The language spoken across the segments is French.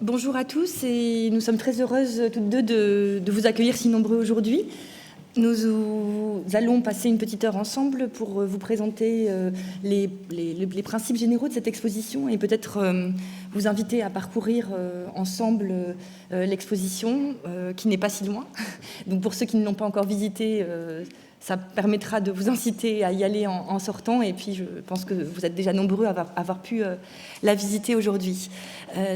Bonjour à tous et nous sommes très heureuses toutes deux de vous accueillir si nombreux aujourd'hui. Nous allons passer une petite heure ensemble pour vous présenter les principes généraux de cette exposition et peut-être vous inviter à parcourir ensemble l'exposition qui n'est pas si loin. Donc pour ceux qui ne l'ont pas encore visitée, ça permettra de vous inciter à y aller en sortant, et puis je pense que vous êtes déjà nombreux à avoir pu la visiter aujourd'hui.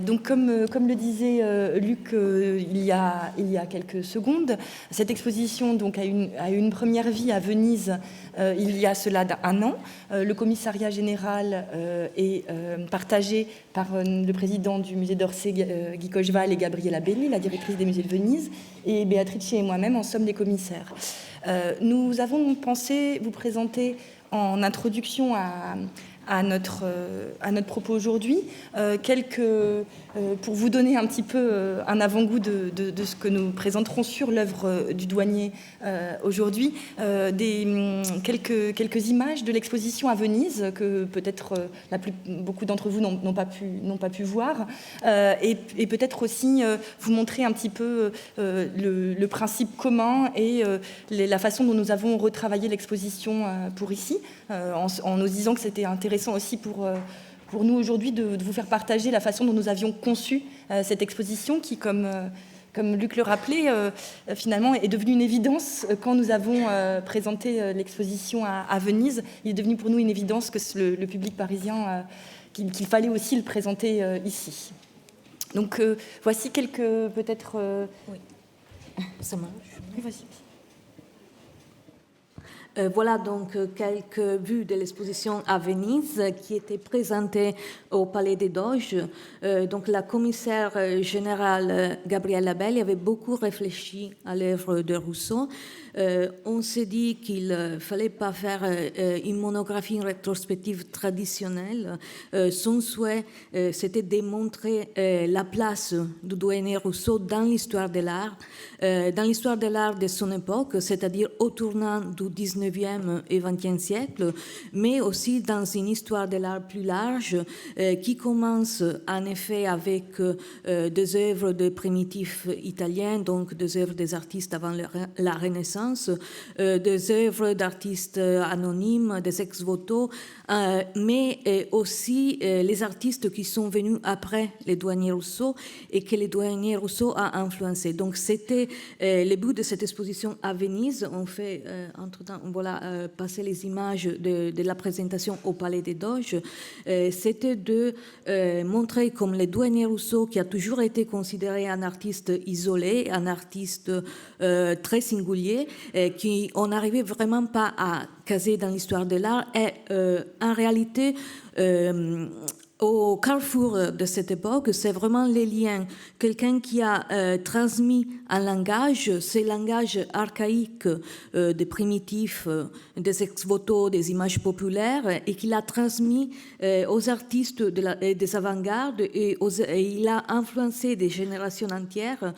Donc comme le disait Luc il y a quelques secondes, cette exposition donc, a eu une première vie à Venise il y a cela un an. Le commissariat général est partagé par le président du musée d'Orsay, Guy Cocheval, et Gabriella Belli, la directrice des musées de Venise, et Béatrice et moi-même en sommes des commissaires. Nous avons pensé vous présenter en introduction à notre propos aujourd'hui, pour vous donner un petit peu un avant-goût de ce que nous présenterons sur l'œuvre du douanier aujourd'hui, quelques images de l'exposition à Venise que peut-être beaucoup d'entre vous n'ont pas pu voir, et peut-être aussi vous montrer un petit peu le principe commun et la façon dont nous avons retravaillé l'exposition pour ici, en nous disant que c'était intéressant aussi pour nous aujourd'hui de vous faire partager la façon dont nous avions conçu cette exposition qui, comme Luc le rappelait, finalement est devenue une évidence quand nous avons présenté l'exposition à Venise. Il est devenu pour nous une évidence que le public parisien, qu'il fallait aussi le présenter ici. Donc voici quelques peut-être... Oui, ça marche. Oui, vas-y. Voilà donc quelques vues de l'exposition à Venise qui était présentée au Palais des Doges. Donc la commissaire générale Gabriella Belli avait beaucoup réfléchi à l'œuvre de Rousseau. On s'est dit qu'il ne fallait pas faire une monographie, une rétrospective traditionnelle. Son souhait, c'était de démontrer la place du douanier Rousseau dans l'histoire de l'art de son époque, c'est-à-dire au tournant du 19e et 20e siècle, mais aussi dans une histoire de l'art plus large qui commence en effet avec des œuvres de primitifs italiens, donc des œuvres des artistes avant la Renaissance, des œuvres d'artistes anonymes, des ex-voto, mais aussi les artistes qui sont venus après les douaniers Rousseau et que les douaniers Rousseau a influencé. Donc c'était le but de cette exposition à Venise. On fait entre-temps, voilà, passer les images de la présentation au Palais des Doges. C'était de montrer comme le douanier Rousseau, qui a toujours été considéré un artiste isolé, un artiste très singulier, qui on n'arrivait vraiment pas à caser dans l'histoire de l'art, est en réalité au carrefour de cette époque, c'est vraiment les liens. Quelqu'un qui a transmis un langage, ces langages archaïques des primitifs, des ex-voto, des images populaires, et qui l'a transmis aux artistes des avant-gardes, et il a influencé des générations entières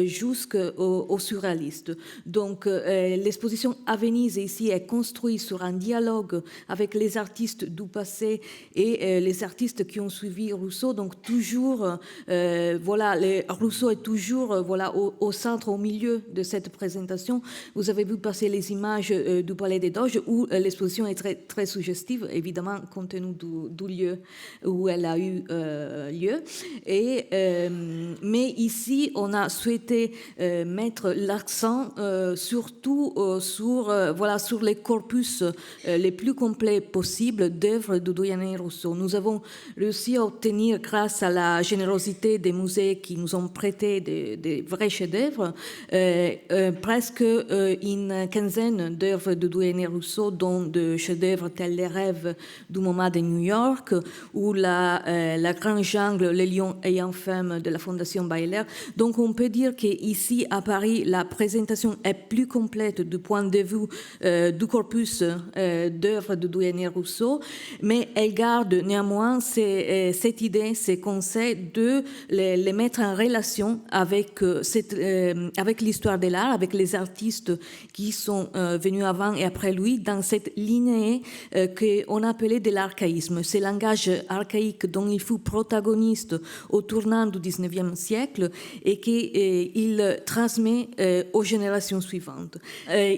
jusqu'aux surréalistes. Donc l'exposition à Venise ici est construite sur un dialogue avec les artistes du passé et les artistes qui ont suivi Rousseau. Donc toujours, voilà, Rousseau est toujours voilà, au centre, au milieu de cette présentation. Vous avez vu passer les images du Palais des Doges où l'exposition est très, très suggestive, évidemment, compte tenu du lieu où elle a eu lieu. Mais ici, on a souhaité mettre l'accent surtout sur les corpus les plus complets possibles d'œuvres de douanier Rousseau. Nous avons réussi à obtenir, grâce à la générosité des musées qui nous ont prêté des vrais chefs-d'œuvre, presque une quinzaine d'œuvres de douanier Rousseau, dont de chefs-d'œuvre tels Les Rêves du MoMA de New York ou la Grande Jungle, Les Lions ayant faim de la Fondation Baylor. Donc on peut dire qu'ici à Paris, la présentation est plus complète du point de vue du corpus d'œuvres de douanier Rousseau, mais elle garde néanmoins cette idée, ces concepts, de les mettre en relation avec, avec l'histoire de l'art, avec les artistes qui sont venus avant et après lui, dans cette lignée qu'on appelait de l'archaïsme, ce langage archaïque dont il fut protagoniste au tournant du XIXe siècle et qu'il transmet aux générations suivantes.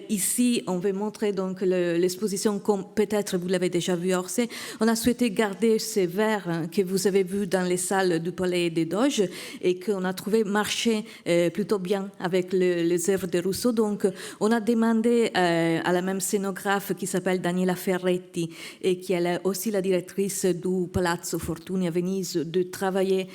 Ici, on veut montrer donc l'exposition comme peut-être vous l'avez déjà vu à Orsay. On a souhaité garder ces vers que vous avez vus dans les salles du Palais des Doges et qu'on a trouvé marcher plutôt bien avec les œuvres de Rousseau. Donc, on a demandé à la même scénographe qui s'appelle Daniela Ferretti et qui est aussi la directrice du Palazzo Fortuny à Venise de travailler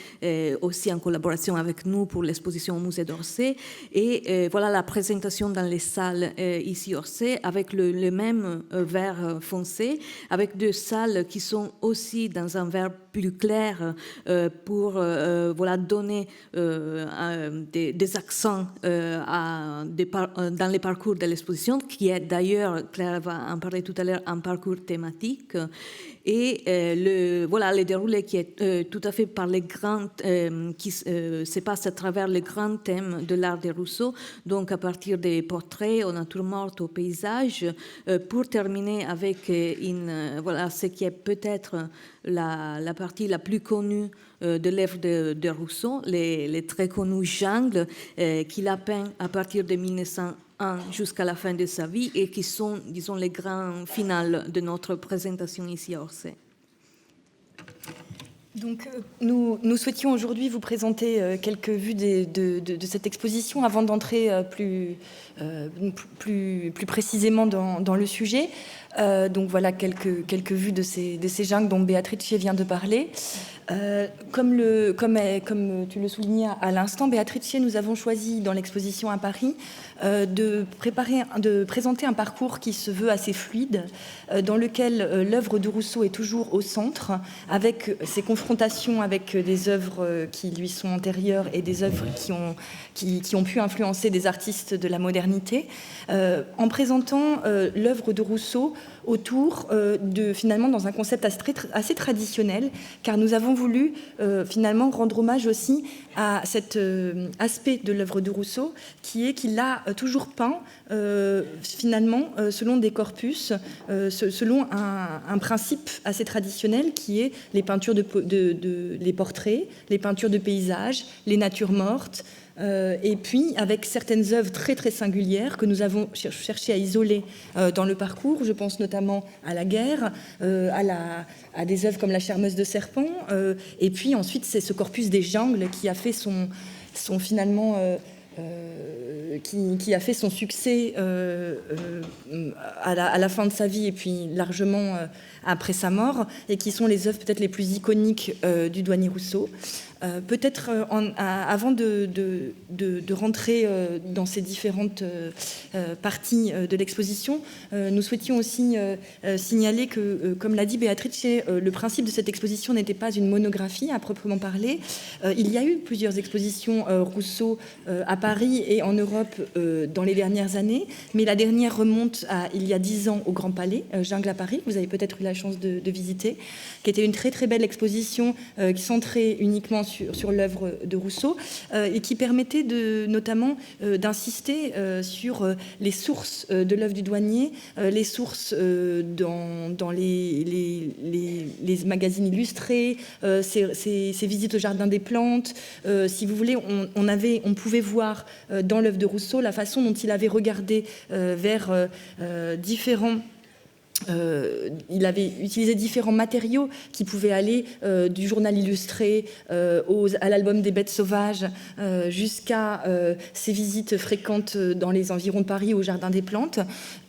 aussi en collaboration avec nous pour l'exposition au musée d'Orsay. Et voilà la présentation dans les salles ici à Orsay avec le même vert foncé, avec deux salles qui sont aussi dans un vert plus clair pour voilà, donner des accents dans les parcours de l'exposition, qui est d'ailleurs, Claire va en parler tout à l'heure, un parcours thématique. Et le déroulé qui est tout à fait par les grands, qui se passe à travers les grands thèmes de l'art de Rousseau, donc à partir des portraits aux natures mortes, au paysage, pour terminer avec ce qui est peut-être la partie la plus connue de l'œuvre de Rousseau, les très connus jungles qu'il a peint à partir de 1901 jusqu'à la fin de sa vie et qui sont, disons, les grands finales de notre présentation ici à Orsay. Donc, nous souhaitions aujourd'hui vous présenter quelques vues de cette exposition avant d'entrer plus précisément dans le sujet. Donc voilà quelques vues de ces jungles dont Beatrice vient de parler. Comme tu le soulignais à l'instant, Beatrice, nous avons choisi dans l'exposition à Paris de présenter un parcours qui se veut assez fluide, dans lequel l'œuvre de Rousseau est toujours au centre, avec ses confrontations avec des œuvres qui lui sont antérieures et des œuvres qui ont pu influencer des artistes de la modernité, en présentant l'œuvre de Rousseau autour finalement dans un concept assez traditionnel, car nous avons voulu finalement rendre hommage aussi à cet aspect de l'œuvre de Rousseau, qui est qu'il a toujours peint finalement selon des corpus, selon un principe assez traditionnel qui est les peintures les portraits, les peintures de paysages, les natures mortes, et puis avec certaines œuvres très très singulières que nous avons cherché à isoler dans le parcours. Je pense notamment à la guerre, à des œuvres comme la Charmeuse de Serpent, et puis ensuite c'est ce corpus des jungles qui a fait son finalement qui a fait son succès à la fin de sa vie et puis largement après sa mort, et qui sont les œuvres peut-être les plus iconiques du douanier Rousseau. Peut-être avant de rentrer dans ces différentes parties de l'exposition, nous souhaitions aussi signaler que, comme l'a dit Beatrice, le principe de cette exposition n'était pas une monographie à proprement parler. Il y a eu plusieurs expositions Rousseau à Paris et en Europe dans les dernières années, mais la dernière remonte à il y a 10 ans au Grand Palais, Jungle à Paris, que vous avez peut-être eu la chance de visiter, qui était une très très belle exposition qui centrait uniquement sur l'œuvre de Rousseau et qui permettait notamment d'insister sur les sources de l'œuvre du douanier, les sources dans les magazines illustrés, ces visites au Jardin des Plantes. Si vous voulez, on pouvait voir dans l'œuvre de Rousseau la façon dont il avait regardé vers différents... il avait utilisé différents matériaux qui pouvaient aller du journal illustré à l'album des bêtes sauvages jusqu'à ses visites fréquentes dans les environs de Paris au Jardin des Plantes.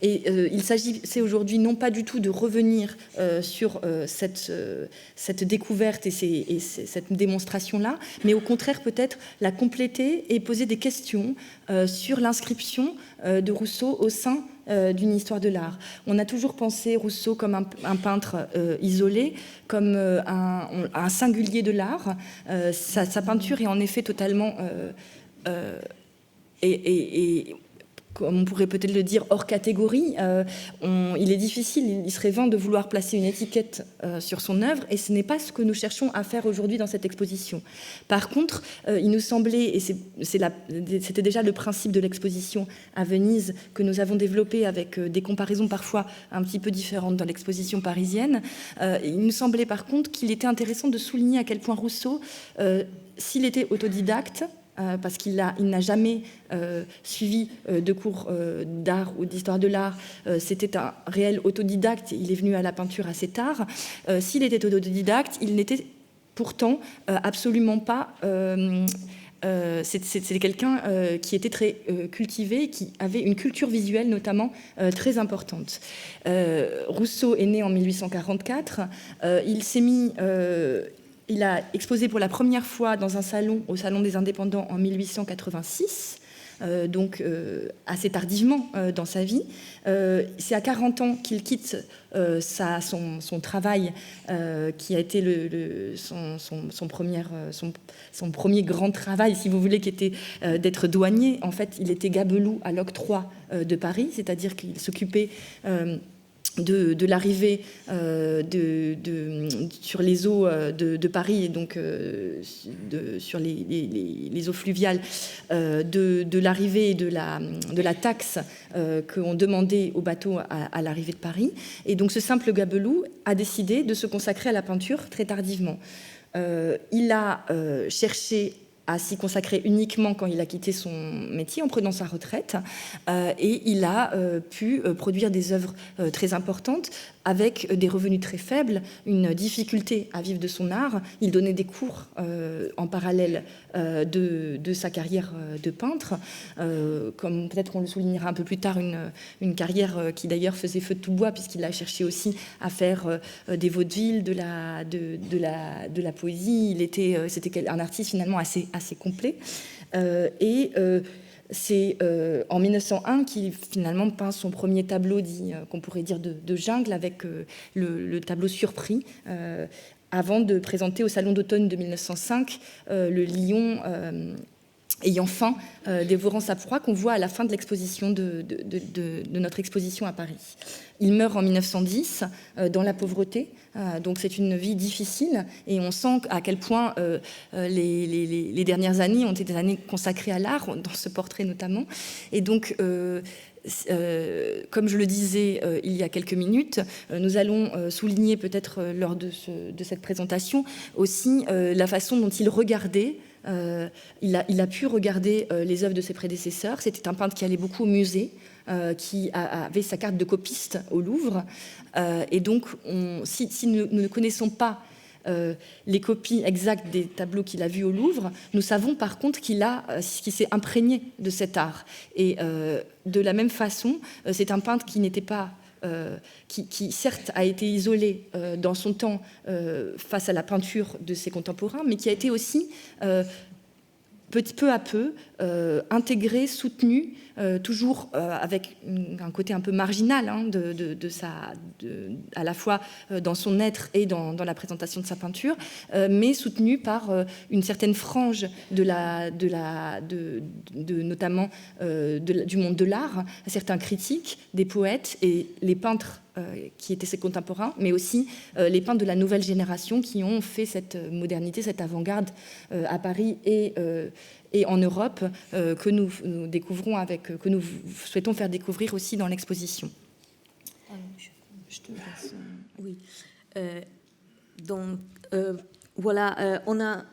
Et il s'agissait aujourd'hui non pas du tout de revenir sur cette découverte et cette démonstration-là, mais au contraire peut-être la compléter et poser des questions sur l'inscription de Rousseau au sein d'une histoire de l'art. On a toujours pensé Rousseau comme un peintre isolé, comme un singulier de l'art. Sa peinture est en effet totalement comme on pourrait peut-être le dire, hors catégorie. Il est difficile, il serait vain de vouloir placer une étiquette sur son œuvre, et ce n'est pas ce que nous cherchons à faire aujourd'hui dans cette exposition. Par contre, il nous semblait, et c'était déjà le principe de l'exposition à Venise que nous avons développé avec des comparaisons parfois un petit peu différentes dans l'exposition parisienne, il nous semblait par contre qu'il était intéressant de souligner à quel point Rousseau, s'il était autodidacte, parce qu'il n'a jamais suivi de cours d'art ou d'histoire de l'art, c'était un réel autodidacte, il est venu à la peinture assez tard. S'il était autodidacte, il n'était pourtant absolument pas... c'était quelqu'un qui était très cultivé, qui avait une culture visuelle notamment très importante. Rousseau est né en 1844, il s'est mis... Il a exposé pour la première fois dans un salon, au Salon des Indépendants en 1886, donc assez tardivement dans sa vie. C'est à 40 ans qu'il quitte son travail, qui a été son premier grand travail, si vous voulez, qui était d'être douanier. En fait, il était gabelou à l'octroi de Paris, c'est-à-dire qu'il s'occupait... de l'arrivée sur les eaux de Paris, et donc sur les eaux fluviales, de l'arrivée et de la taxe qu'on demandait aux bateaux à l'arrivée de Paris. Et donc ce simple gabelou a décidé de se consacrer à la peinture très tardivement. Il a cherché à s'y consacrer uniquement quand il a quitté son métier, en prenant sa retraite, et il a pu produire des œuvres très importantes avec des revenus très faibles, une difficulté à vivre de son art. Il donnait des cours en parallèle de sa carrière de peintre, comme peut-être on le soulignera un peu plus tard, une carrière qui d'ailleurs faisait feu de tout bois, puisqu'il a cherché aussi à faire des vaudevilles, de la poésie. C'était un artiste finalement assez complet. C'est en 1901 qu'il finalement peint son premier tableau dit qu'on pourrait dire de jungle, avec le tableau Surpris, avant de présenter au Salon d'automne de 1905 le lion ayant faim, dévorant sa proie, qu'on voit à la fin de l'exposition de notre exposition à Paris. Il meurt en 1910 dans la pauvreté, donc c'est une vie difficile, et on sent à quel point les dernières années ont été des années consacrées à l'art, dans ce portrait notamment. Et donc, comme je le disais il y a quelques minutes, nous allons souligner peut-être lors de cette présentation aussi la façon dont il regardait. Il a pu regarder les œuvres de ses prédécesseurs. C'était un peintre qui allait beaucoup au musée, qui avait sa carte de copiste au Louvre. Et donc, si nous ne connaissons pas les copies exactes des tableaux qu'il a vus au Louvre, nous savons par contre qu'il s'est imprégné de cet art. Et de la même façon, c'est un peintre qui n'était pas... qui certes a été isolé dans son temps face à la peinture de ses contemporains, mais qui a été aussi peu à peu intégré, soutenu, toujours avec un côté un peu marginal à la fois dans son être et dans la présentation de sa peinture, mais soutenu par une certaine frange notamment du monde de l'art, certains critiques, des poètes et les peintres qui étaient ses contemporains, mais aussi les peintres de la nouvelle génération qui ont fait cette modernité, cette avant-garde à Paris et en Europe, que nous découvrons que nous souhaitons faire découvrir aussi dans l'exposition. Je te laisse. Oui. Donc, voilà, on a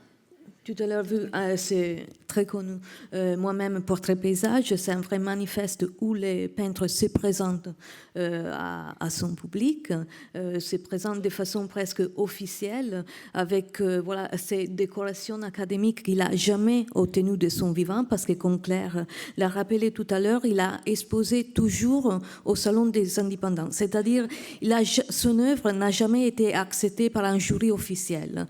tout à l'heure vu, c'est très connu, moi-même, Portrait paysage, c'est un vrai manifeste où les peintres se présentent à son public, se présentent de façon presque officielle, avec ces décorations académiques qu'il n'a jamais obtenues de son vivant, parce que, comme Claire l'a rappelé tout à l'heure, il a exposé toujours au Salon des Indépendants, c'est-à-dire son œuvre n'a jamais été acceptée par un jury officiel.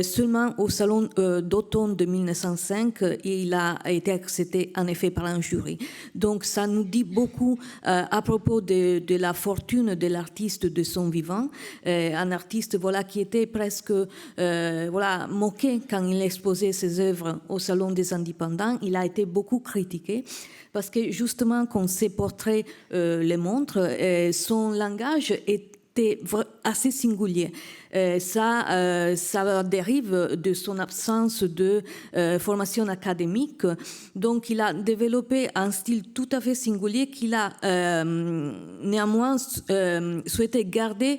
Seulement au Salon d'automne de 1905, et il a été accepté en effet par un jury. Donc ça nous dit beaucoup à propos de la fortune de l'artiste de son vivant, un artiste voilà, qui était presque voilà, moqué quand il exposait ses œuvres au Salon des Indépendants. Il a été beaucoup critiqué parce que justement, quand ses portraits le montrent, son langage était assez singulier. Ça dérive de son absence de formation académique. Donc, il a développé un style tout à fait singulier qu'il a néanmoins souhaité garder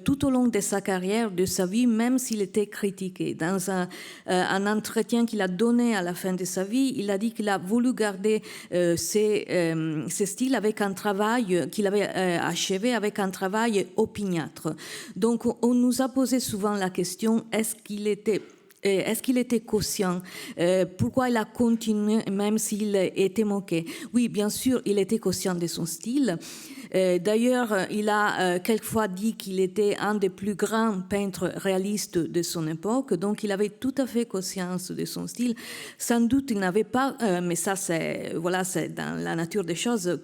tout au long de sa carrière, de sa vie, même s'il était critiqué. Dans un entretien qu'il a donné à la fin de sa vie, il a dit qu'il a voulu garder ses styles avec un travail qu'il avait achevé avec un travail opiniâtre. Donc, on nous a posé souvent la question, est-ce qu'il était conscient? Pourquoi il a continué même s'il était moqué? Oui, bien sûr, il était conscient de son style. D'ailleurs, il a quelquefois dit qu'il était un des plus grands peintres réalistes de son époque, donc il avait tout à fait conscience de son style. Sans doute, il n'avait pas, mais ça c'est dans la nature des choses,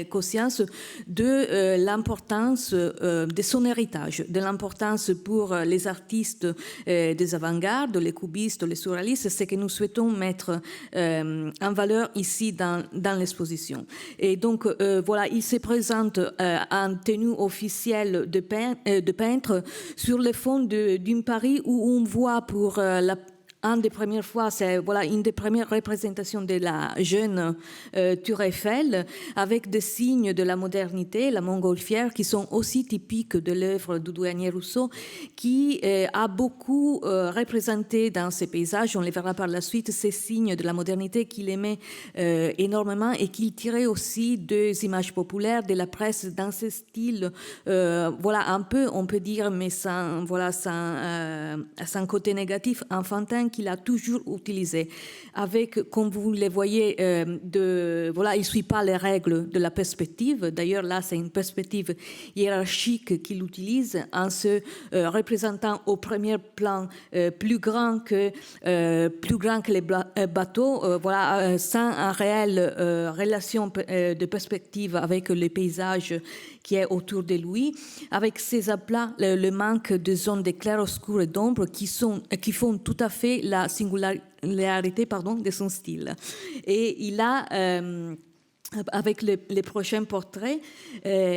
conscience de l'importance de son héritage, de l'importance pour les artistes des avant-gardes, les cubistes, les surréalistes, c'est ce que nous souhaitons mettre en valeur ici dans l'exposition. Et donc, voilà, il se présente en tenue officielle de peintre sur le fond d'une Paris où on voit pour une des premières fois, c'est voilà, une des premières représentations de la jeune Tour Eiffel, avec des signes de la modernité, la montgolfière, qui sont aussi typiques de l'œuvre du douanier Rousseau, qui a beaucoup représenté dans ses paysages, on les verra par la suite, ces signes de la modernité qu'il aimait énormément et qu'il tirait aussi des images populaires, de la presse, dans ce style, voilà, un peu, on peut dire, mais sans côté négatif, enfantin, qu'il a toujours utilisé. Avec, comme vous le voyez, voilà, il ne suit pas les règles de la perspective. D'ailleurs, là, c'est une perspective hiérarchique qu'il utilise en se représentant au premier plan plus grand que les bateaux, voilà, sans une réelle relation de perspective avec les paysages qui est autour de lui, avec ces aplats, le manque de zones de clair-obscur et d'ombre qui font tout à fait la singularité de son style. Et il a... avec les prochains portraits,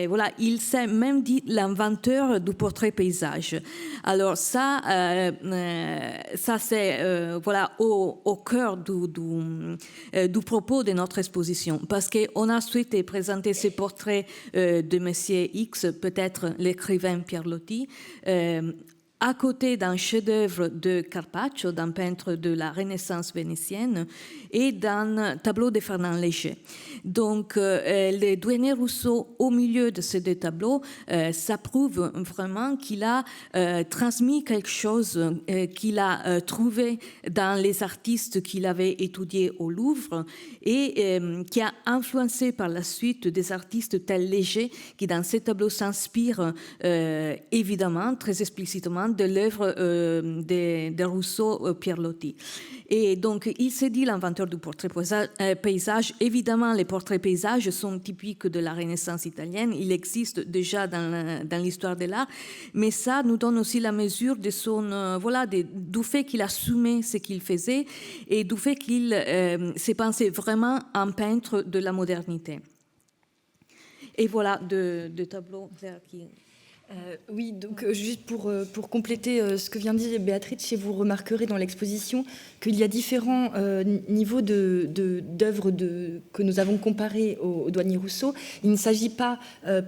voilà, il s'est même dit l'inventeur du portrait paysage. Alors ça c'est voilà au cœur du propos de notre exposition, parce qu'on a souhaité présenter ces portraits de Monsieur X, peut-être l'écrivain Pierre Loti, à côté d'un chef-d'œuvre de Carpaccio, d'un peintre de la Renaissance vénitienne, et d'un tableau de Fernand Léger. Donc, le douanier Rousseau, au milieu de ces deux tableaux, ça prouve vraiment qu'il a transmis quelque chose qu'il a trouvé dans les artistes qu'il avait étudiés au Louvre et qui a influencé par la suite des artistes tels Léger, qui dans ces tableaux s'inspirent évidemment, très explicitement, de l'œuvre de Rousseau, Pierre Loti. Et donc, il s'est dit l'inventeur du portrait paysage. Évidemment, les portraits paysages sont typiques de la Renaissance italienne. Il existe déjà dans l'histoire de l'art. Mais ça nous donne aussi la mesure de son, du fait qu'il assumait ce qu'il faisait et du fait qu'il s'est pensé vraiment un peintre de la modernité. Et voilà, deux tableaux qui... Oui, donc juste pour compléter ce que vient de dire Béatrice, vous remarquerez dans l'exposition qu'il y a différents niveaux d'œuvres que nous avons comparées au douanier Rousseau. Il ne s'agit pas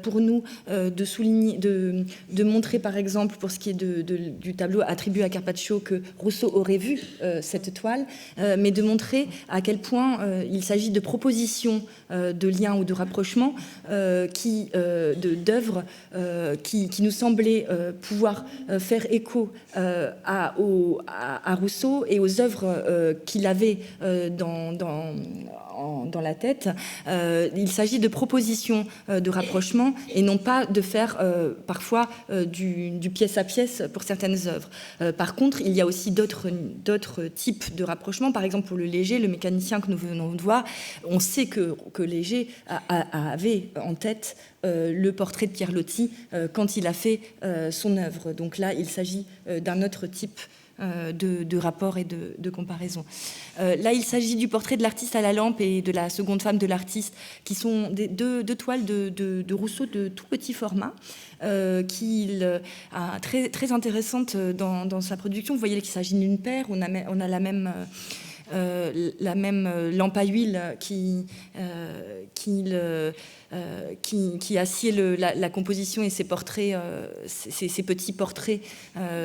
pour nous de souligner, de montrer par exemple pour ce qui est du tableau attribué à Carpaccio que Rousseau aurait vu cette toile, mais de montrer à quel point il s'agit de propositions de liens ou de rapprochements d'œuvres qui qui nous semblait pouvoir faire écho à Rousseau et aux œuvres qu'il avait dans la tête. Il s'agit de propositions de rapprochement et non pas de faire parfois du pièce à pièce pour certaines œuvres. Par contre, il y a aussi d'autres types de rapprochements. Par exemple, pour le Léger, le mécanicien que nous venons de voir, on sait que Léger avait en tête le portrait de Pierre Loti quand il a fait son œuvre. Donc là, il s'agit d'un autre type de rapport et de comparaison. Là, il s'agit du portrait de l'artiste à la lampe et de la seconde femme de l'artiste, qui sont deux toiles de Rousseau de tout petit format, très, très intéressante dans sa production. Vous voyez qu'il s'agit d'une paire, on a la même lampe à huile qui assied la composition et ses portraits, ces petits portraits,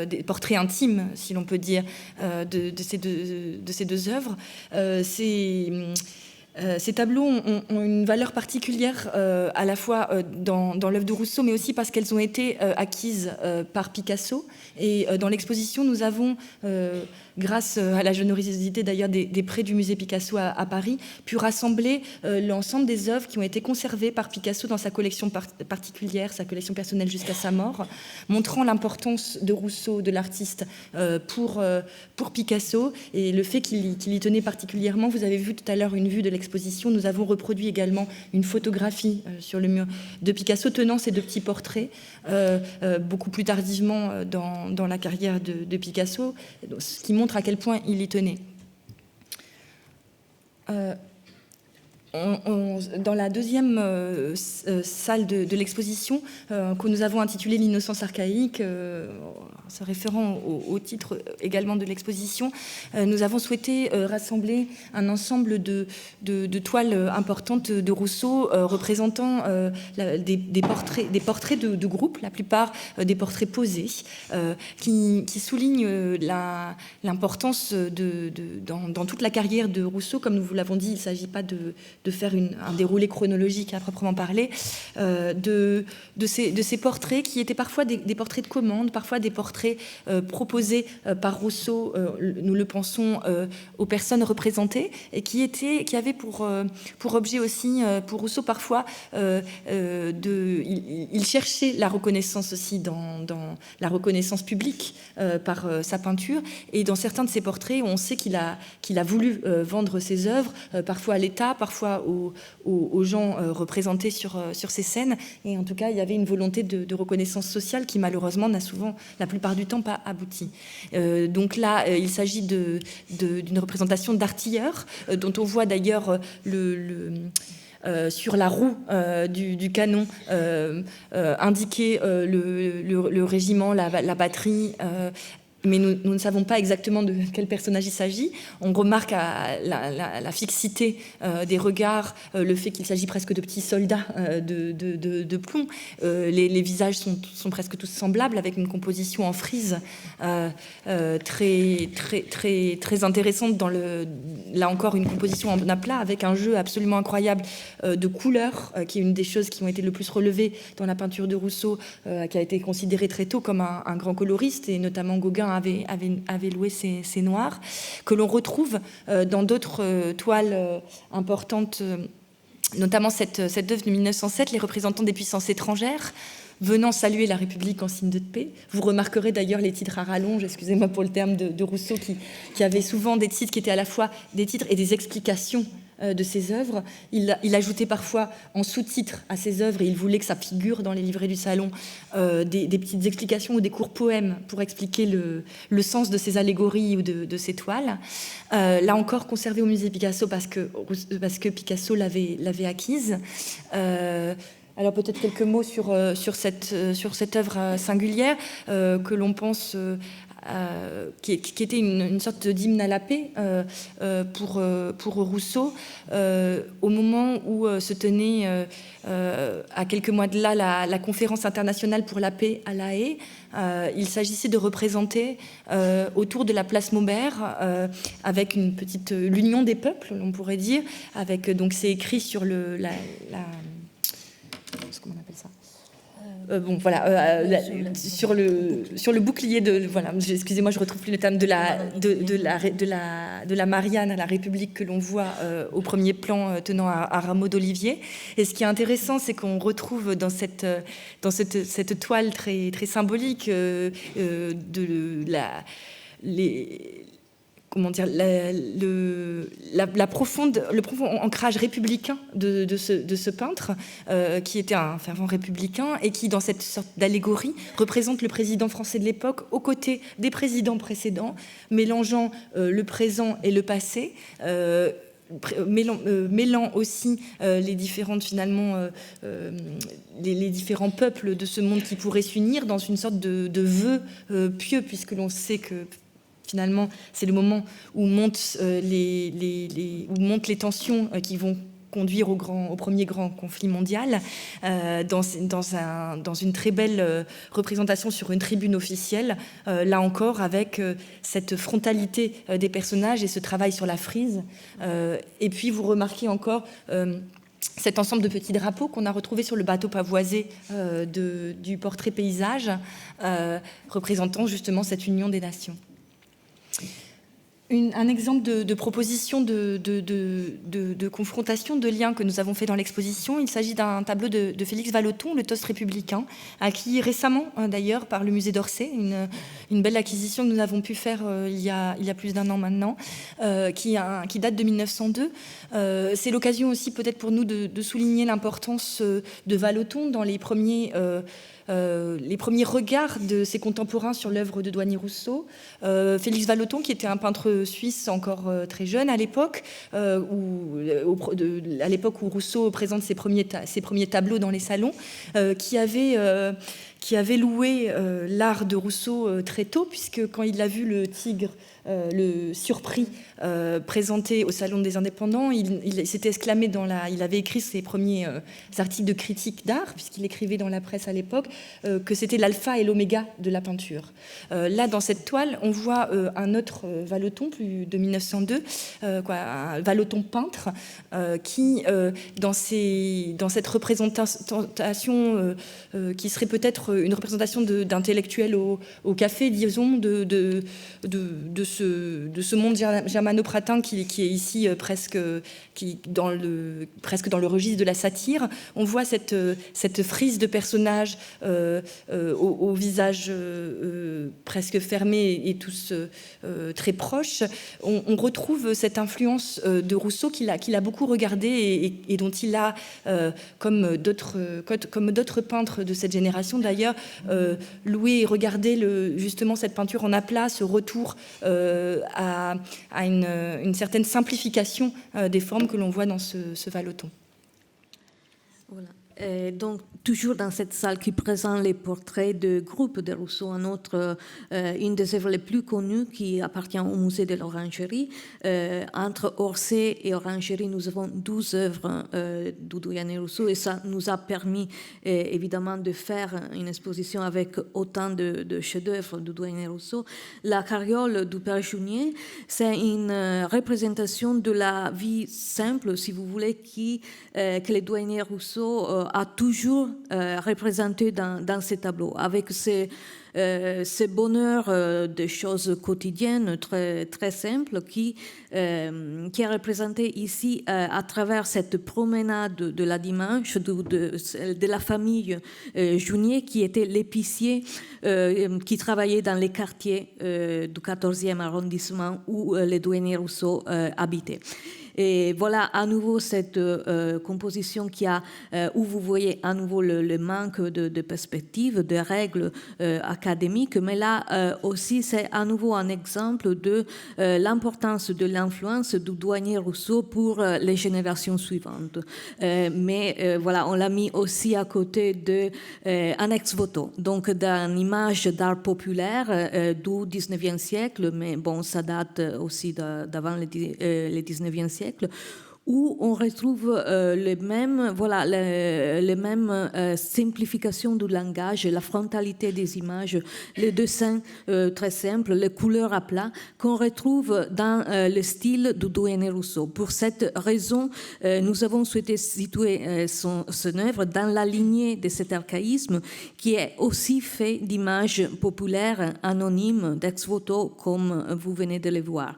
des portraits intimes, si l'on peut dire, de ces deux œuvres. Ces tableaux ont une valeur particulière à la fois dans l'œuvre de Rousseau, mais aussi parce qu'elles ont été acquises par Picasso. Et dans l'exposition, nous avons, grâce à la générosité d'ailleurs des prêts du musée Picasso à Paris, pu rassembler l'ensemble des œuvres qui ont été conservées par Picasso dans sa collection particulière, sa collection personnelle jusqu'à sa mort, montrant l'importance de Rousseau, de l'artiste, pour Picasso, et le fait qu'il y tenait particulièrement. Vous avez vu tout à l'heure une vue de l'exposition. Nous avons reproduit également une photographie sur le mur de Picasso tenant ces deux petits portraits, beaucoup plus tardivement dans la carrière de Picasso, ce qui montre à quel point il y tenait. Dans la deuxième salle de l'exposition, que nous avons intitulée L'innocence archaïque, se référant au titre également de l'exposition, nous avons souhaité rassembler un ensemble de toiles importantes de Rousseau représentant des portraits de groupe, la plupart des portraits posés, qui soulignent l'importance dans toute la carrière de Rousseau. Comme nous vous l'avons dit, il ne s'agit pas de faire un déroulé chronologique à proprement parler, de ces portraits qui étaient parfois des portraits de commande, parfois des portraits proposés par Rousseau, nous le pensons, aux personnes représentées, et qui avaient pour objet aussi, pour Rousseau parfois, il cherchait la reconnaissance aussi dans la reconnaissance publique par sa peinture, et dans certains de ses portraits, on sait qu'il a voulu vendre ses œuvres, parfois à l'État, parfois aux gens représentés sur ces scènes, et en tout cas il y avait une volonté de reconnaissance sociale qui malheureusement n'a souvent, la plupart du temps, pas abouti. Donc là il s'agit d'une représentation d'artilleur, dont on voit d'ailleurs sur la roue du canon indiquer le régiment, la batterie, mais nous ne savons pas exactement de quel personnage il s'agit. On remarque la fixité des regards, le fait qu'il s'agit presque de petits soldats de plomb. Les visages sont presque tous semblables, avec une composition en frise très, très, très, très intéressante. Là encore, une composition en aplat, avec un jeu absolument incroyable de couleurs, qui est une des choses qui ont été le plus relevées dans la peinture de Rousseau, qui a été considéré très tôt comme un grand coloriste, et notamment Gauguin avait loué ces noirs, que l'on retrouve dans d'autres toiles importantes, notamment cette œuvre de 1907, les représentants des puissances étrangères venant saluer la République en signe de paix. Vous remarquerez d'ailleurs les titres à rallonge, excusez-moi pour le terme de Rousseau, qui avait souvent des titres qui étaient à la fois des titres et des explications de ses œuvres. Il ajoutait parfois en sous-titres à ses œuvres, et il voulait que ça figure dans les livrets du salon, des petites explications ou des courts poèmes pour expliquer le sens de ses allégories ou de ses toiles. Là encore, conservé au musée Picasso parce que Picasso l'avait acquise. Alors peut-être quelques mots sur cette œuvre singulière que l'on pense qui était une sorte d'hymne à la paix pour Rousseau, au moment où se tenait à quelques mois de là la conférence internationale pour la paix à La Haye. Il s'agissait de représenter autour de la place Maubert, avec une petite l'union des peuples, on pourrait dire, avec donc c'est écrit sur comment on appelle ça, sur le bouclier de, voilà, excusez-moi, je retrouve plus le terme, de la Marianne à la République que l'on voit au premier plan tenant à rameau d'olivier. Et ce qui est intéressant, c'est qu'on retrouve dans cette toile très, très symbolique le profond ancrage républicain de ce peintre, qui était un fervent républicain et qui, dans cette sorte d'allégorie, représente le président français de l'époque aux côtés des présidents précédents, mélangeant le présent et le passé, mêlant aussi les différentes, finalement, les différents peuples de ce monde qui pourraient s'unir dans une sorte de vœu pieux, puisque l'on sait que finalement, c'est le moment où montent les tensions qui vont conduire au premier grand conflit mondial, dans une très belle représentation sur une tribune officielle, là encore avec cette frontalité des personnages et ce travail sur la frise. Et puis vous remarquez encore cet ensemble de petits drapeaux qu'on a retrouvé sur le bateau pavoisé du portrait paysage, représentant justement cette union des nations. Un exemple de proposition de confrontation, de lien que nous avons fait dans l'exposition, il s'agit d'un tableau de Félix Vallotton, le toast républicain, acquis récemment d'ailleurs par le musée d'Orsay, une belle acquisition que nous avons pu faire il y a plus d'1 an maintenant, qui date de 1902. C'est l'occasion aussi peut-être pour nous de souligner l'importance de Vallotton dans les premiers regards de ses contemporains sur l'œuvre de Douanier-Rousseau. Félix Vallotton, qui était un peintre suisse encore très jeune à l'époque, où Rousseau présente ses premiers tableaux dans les salons, qui avait loué l'art de Rousseau très tôt, puisque quand il a vu le Tigre, le Surpris, présenté au Salon des Indépendants, il s'était exclamé il avait écrit ses premiers articles de critique d'art, puisqu'il écrivait dans la presse à l'époque, que c'était l'alpha et l'oméga de la peinture. Là, dans cette toile, on voit un autre Vallotton, plus de 1902, un Vallotton peintre, qui, dans cette représentation qui serait peut-être une représentation d'intellectuels au café, disons, de ce monde germano-pratin qui est ici presque dans le registre de la satire. On voit cette frise de personnages au visage presque fermé et tous très proches. On retrouve cette influence de Rousseau qu'il a beaucoup regardé et dont il a, comme d'autres peintres de cette génération d'ailleurs, loué et regardé justement cette peinture en aplat, ce retour à une certaine simplification des formes que l'on voit dans ce Vallotton. Voilà. Donc, toujours dans cette salle qui présente les portraits de groupes de Rousseau, une des œuvres les plus connues qui appartient au musée de l'Orangerie. Entre Orsay et Orangerie, nous avons 12 œuvres de Douanier-Rousseau et ça nous a permis évidemment de faire une exposition avec autant de chefs-d'œuvre de Douanier-Rousseau. La carriole du Père Junier, c'est une représentation de la vie simple, si vous voulez, que les Douanier-Rousseau a toujours représenté dans ces tableaux, avec ce bonheur des choses quotidiennes très, très simples qui est représenté ici à travers cette promenade de la dimanche de la famille Junier, qui était l'épicier qui travaillait dans les quartiers du 14e arrondissement où les Douanier-Rousseau habitaient. Et voilà à nouveau cette composition où vous voyez à nouveau le manque de perspective, de règles académiques, mais là aussi c'est à nouveau un exemple de l'importance de l'influence du Douanier-Rousseau pour les générations suivantes. Mais voilà, on l'a mis aussi à côté d'un ex-voto, donc d'une image d'art populaire du 19e siècle, mais bon, ça date aussi d'avant le 19e siècle, où on retrouve les mêmes simplifications du langage, la frontalité des images, les dessins très simples, les couleurs à plat qu'on retrouve dans le style du douanier Rousseau. Pour cette raison, nous avons souhaité situer son œuvre dans la lignée de cet archaïsme qui est aussi fait d'images populaires, anonymes, d'ex-voto, comme vous venez de le voir.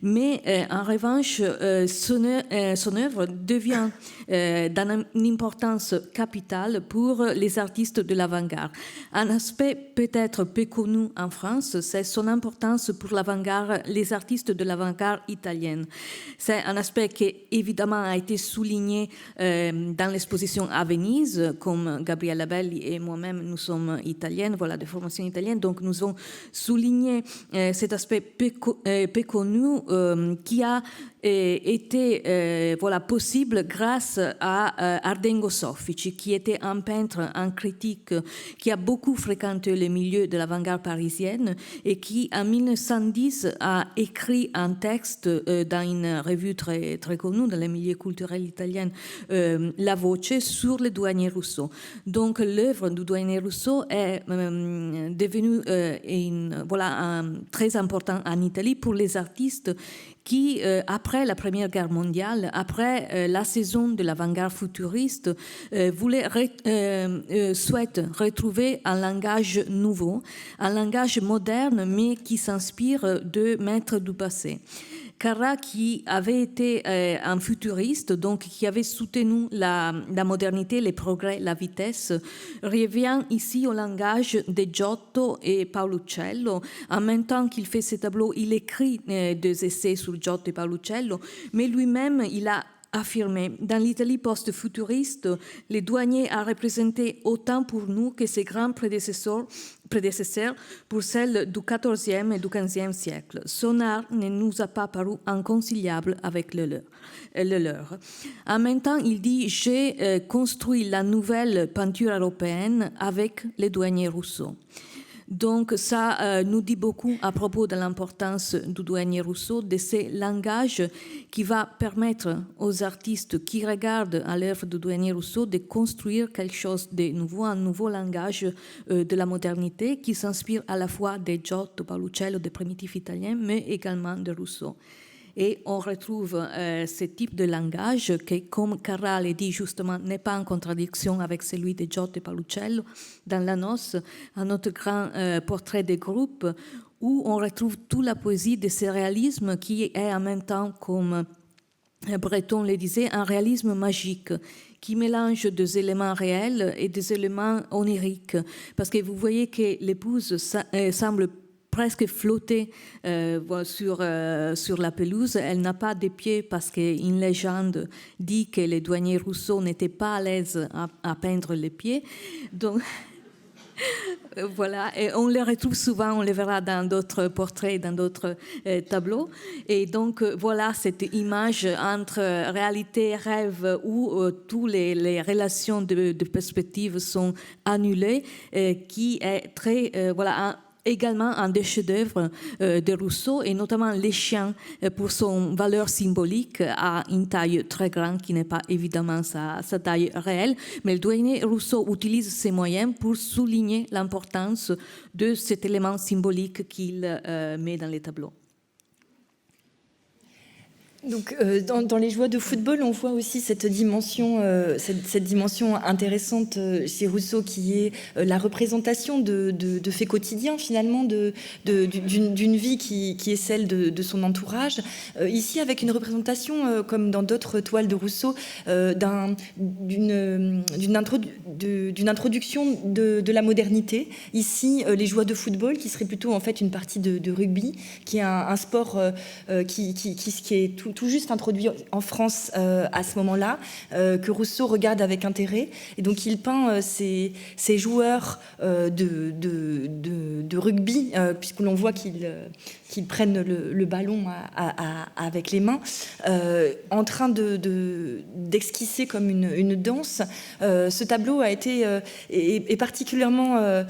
Mais en revanche, son œuvre devient d'une importance capitale pour les artistes de l'avant-garde. Un aspect peut-être peu connu en France, c'est son importance pour l'avant-garde, les artistes de l'avant-garde italienne. C'est un aspect qui évidemment a été souligné dans l'exposition à Venise, comme Gabriella Belli et moi-même, nous sommes italiennes, voilà, de formation italienne, donc nous avons souligné cet aspect peu connu qui a été possible grâce à Ardengo Soffici, qui était un peintre, un critique qui a beaucoup fréquenté les milieux de l'avant-garde parisienne et qui, en 1910, a écrit un texte dans une revue très, très connue dans les milieux culturels italiens, La Voce, sur le douanier Rousseau. Donc, l'œuvre du douanier Rousseau est devenue très importante en Italie pour les artistes qui, après la Première Guerre mondiale, après la saison de l'avant-garde futuriste, souhaitent retrouver un langage nouveau, un langage moderne, mais qui s'inspire de maîtres du passé. Carrà, qui avait été un futuriste, donc qui avait soutenu la modernité, les progrès, la vitesse, revient ici au langage de Giotto et Paoluccello. En même temps qu'il fait ces tableaux, il écrit des essais sur Giotto et Paoluccello, mais lui-même, il a affirmé, dans l'Italie post-futuriste, le douanier a représenté autant pour nous que ses grands prédécesseurs pour celle du XIVe et du XVe siècle. Son art ne nous a pas paru inconciliable avec le leur. En même temps, il dit « J'ai construit la nouvelle peinture européenne avec le douanier Rousseau ». Donc ça nous dit beaucoup à propos de l'importance du douanier Rousseau, de ce langage qui va permettre aux artistes qui regardent à l'œuvre du douanier Rousseau de construire quelque chose de nouveau, un nouveau langage de la modernité qui s'inspire à la fois de Giotto, Paoluccello, des primitifs italiens, mais également de Rousseau. Et on retrouve ce type de langage qui, comme Carrà l'a dit justement, n'est pas en contradiction avec celui de Giotto et Paoluccello. Dans La Noce, un autre grand portrait de groupe, où on retrouve toute la poésie de ce réalisme qui est en même temps, comme Breton le disait, un réalisme magique qui mélange des éléments réels et des éléments oniriques. Parce que vous voyez que l'épouse semble presque flotter sur la pelouse. Elle n'a pas de pieds parce qu'une légende dit que le douanier Rousseau n'était pas à l'aise à peindre les pieds. Donc, voilà, et on les retrouve souvent, on les verra dans d'autres portraits, dans d'autres tableaux. Et donc, voilà cette image entre réalité et rêve où toutes les relations de perspective sont annulées, qui est très, également un des chefs-d'œuvre de Rousseau, et notamment Les Chiens, pour son valeur symbolique, à une taille très grande qui n'est pas évidemment sa taille réelle. Mais le douanier Rousseau utilise ces moyens pour souligner l'importance de cet élément symbolique qu'il met dans les tableaux. Donc, dans les joies de football, on voit aussi cette dimension intéressante chez Rousseau, qui est la représentation de faits quotidiens, finalement, d'une vie qui est celle de son entourage. Ici, avec une représentation, comme dans d'autres toiles de Rousseau, d'une introduction de la modernité. Ici, les joies de football, qui serait plutôt en fait une partie de rugby, qui est un sport qui est tout juste introduit en France à ce moment-là, que Rousseau regarde avec intérêt. Et donc, il peint ces joueurs de rugby, puisque l'on voit qu'ils prennent le ballon avec les mains, en train d'esquisser comme une danse. Ce tableau est particulièrement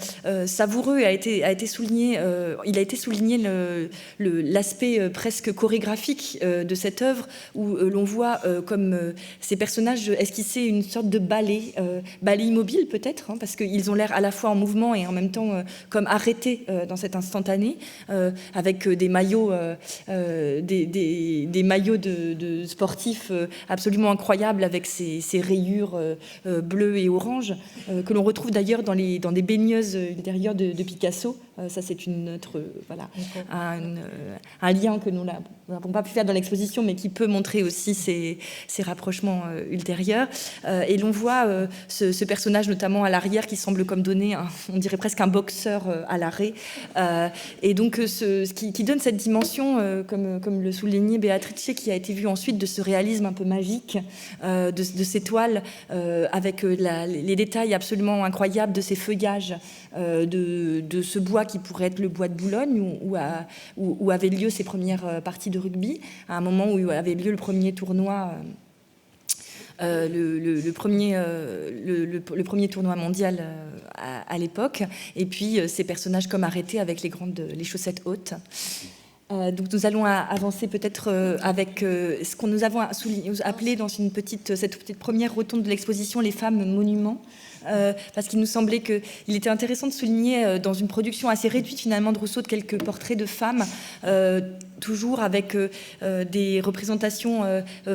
savoureux, a été souligné. Il a été souligné l'aspect presque chorégraphique de cette cette œuvre où l'on voit comme ces personnages esquisser une sorte de ballet immobile peut-être, parce qu'ils ont l'air à la fois en mouvement et en même temps comme arrêtés dans cet instantané, avec des maillots, des maillots de sportifs absolument incroyables avec ces rayures bleues et oranges, que l'on retrouve d'ailleurs dans des baigneuses ultérieures de Picasso. Ça, c'est un lien que nous n'avons pas pu faire dans l'exposition, mais qui peut montrer aussi ces rapprochements ultérieurs. Et l'on voit ce personnage, notamment à l'arrière, qui semble comme donner, on dirait presque un boxeur à l'arrêt. Et donc, ce qui donne cette dimension, comme le soulignait Beatrice, qui a été vue ensuite de ce réalisme un peu magique de ces toiles, avec les détails absolument incroyables de ces feuillages, de ce bois qui pourrait être le bois de Boulogne, où avaient lieu ces premières parties de rugby, à un moment où avait lieu le premier tournoi, le premier tournoi mondial à l'époque, et puis ces personnages comme arrêtés avec les chaussettes hautes. Donc nous allons avancer peut-être avec ce qu'on nous avons appelé dans cette petite première rotonde de l'exposition les femmes monuments. Parce qu'il nous semblait qu'il était intéressant de souligner dans une production assez réduite finalement de Rousseau de quelques portraits de femmes, toujours avec des représentations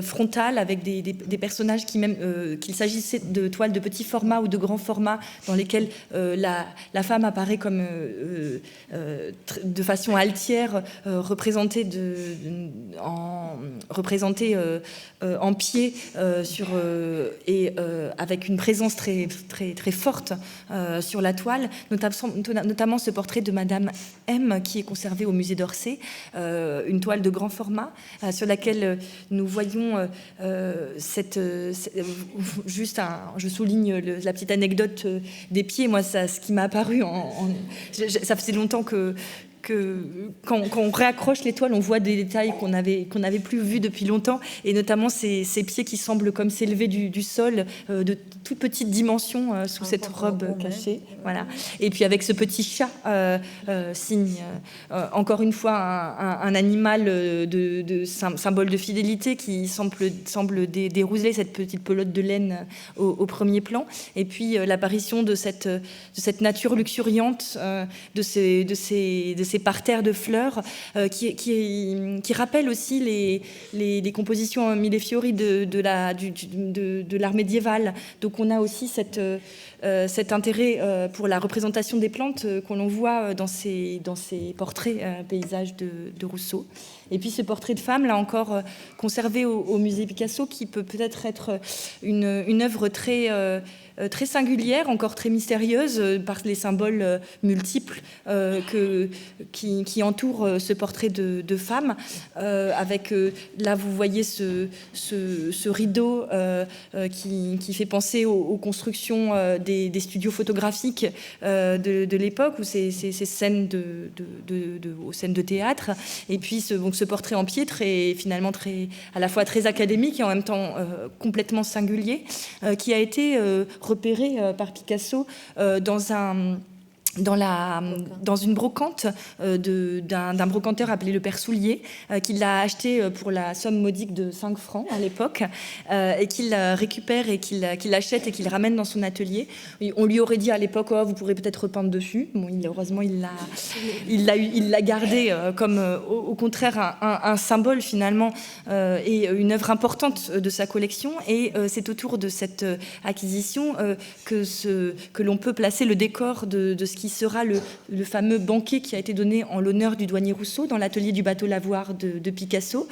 frontales, avec des personnages qu'il s'agissait de toiles de petit format ou de grand format, dans lesquelles la femme apparaît comme de façon altière, représentée en pied et avec une présence très forte sur la toile, notamment ce portrait de Madame M qui est conservé au musée d'Orsay, une toile de grand format sur laquelle nous voyons je souligne la petite anecdote des pieds. Moi, ce qui m'a apparu ça faisait longtemps que quand on réaccroche les toiles, on voit des détails qu'on n'avait plus vus depuis longtemps, et notamment ces pieds qui semblent comme s'élever du sol, de toute petite dimension sous cette robe cachée. Voilà. Et puis avec ce petit chat, signe, encore une fois, un animal symbole de fidélité qui semble dérouler cette petite pelote de laine au premier plan. Et puis l'apparition de cette nature luxuriante, de ces parterres de fleurs qui rappellent aussi les compositions millefiori de l'art médiéval. Donc on a aussi cet intérêt pour la représentation des plantes qu'on voit dans ces portraits paysages de Rousseau. Et puis ce portrait de femme, là encore, conservé au musée Picasso, qui peut-être être une œuvre très singulière, encore très mystérieuse par les symboles multiples qui entourent ce portrait de femme, avec là vous voyez ce rideau qui fait penser aux constructions des studios photographiques de l'époque, ou ces scènes aux scènes de théâtre, et puis ce portrait en pied finalement à la fois très académique et en même temps complètement singulier, qui a été repéré par Picasso dans une brocante d'un brocanteur appelé le Père Soulier, qu'il a acheté pour la somme modique de 5 francs à l'époque, et qu'il récupère et qu'il achète et qu'il ramène dans son atelier. On lui aurait dit à l'époque, vous pourrez peut-être repeindre dessus. Bon, heureusement, il l'a gardé comme au contraire un symbole finalement, et une œuvre importante de sa collection. Et c'est autour de cette acquisition que l'on peut placer le décor de ce qui sera le fameux banquet qui a été donné en l'honneur du douanier Rousseau dans l'atelier du bateau lavoir de Picasso,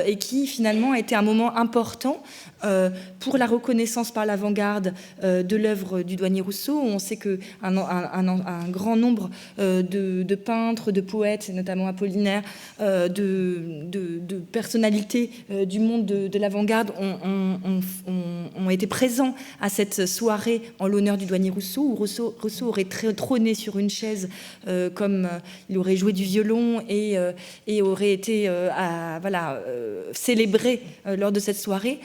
et qui finalement a été un moment important pour la reconnaissance par l'avant-garde de l'œuvre du douanier Rousseau. On sait qu'un grand nombre de peintres, de poètes, notamment Apollinaire, de personnalités du monde de l'avant-garde ont été présents à cette soirée en l'honneur du douanier Rousseau, où Rousseau aurait trôné sur une chaise, comme il aurait joué du violon et aurait été célébré lors de cette soirée.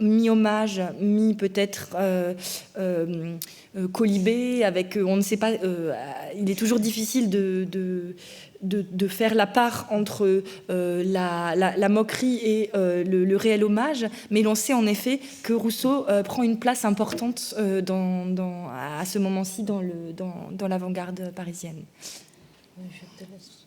mi-hommage, mi-peut-être colibé, avec, on ne sait pas, il est toujours difficile de faire la part entre la moquerie et le réel hommage, mais l'on sait en effet que Rousseau prend une place importante à ce moment-ci dans l'avant-garde parisienne. Je te laisse.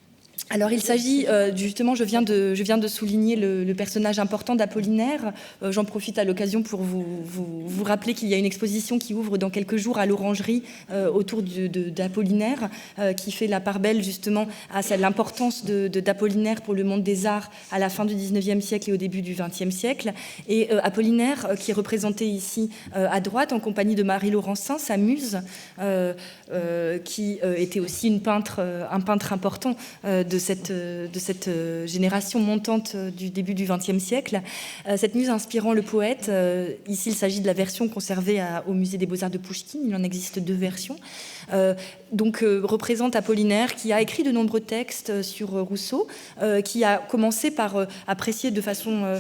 Alors il s'agit justement, je viens de souligner le personnage important d'Apollinaire. J'en profite à l'occasion pour vous rappeler qu'il y a une exposition qui ouvre dans quelques jours à l'Orangerie autour d'Apollinaire, qui fait la part belle justement à l'importance d'Apollinaire pour le monde des arts à la fin du 19e siècle et au début du 20e siècle. Et Apollinaire, qui est représenté ici à droite en compagnie de Marie Laurencin, sa muse, qui était aussi un peintre important de cette génération montante du début du XXe siècle. Cette muse inspirant le poète, ici il s'agit de la version conservée au musée des Beaux-Arts de Pouchkine, il en existe 2 versions, représente Apollinaire qui a écrit de nombreux textes sur Rousseau, qui a commencé par apprécier de façon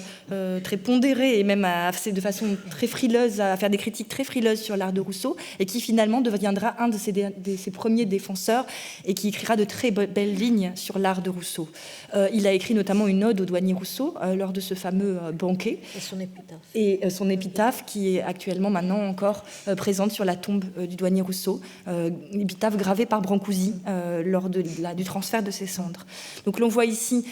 très pondérée et même de façon très frileuse, à faire des critiques très frileuses sur l'art de Rousseau, et qui finalement deviendra un de ses premiers défenseurs et qui écrira de très belles lignes sur l'art de Rousseau. Il a écrit notamment une ode au douanier Rousseau lors de ce fameux banquet. Et son épitaphe qui est actuellement maintenant encore présente sur la tombe du douanier Rousseau, épitaphe gravée par Brancusi lors du transfert de ses cendres. Donc l'on voit ici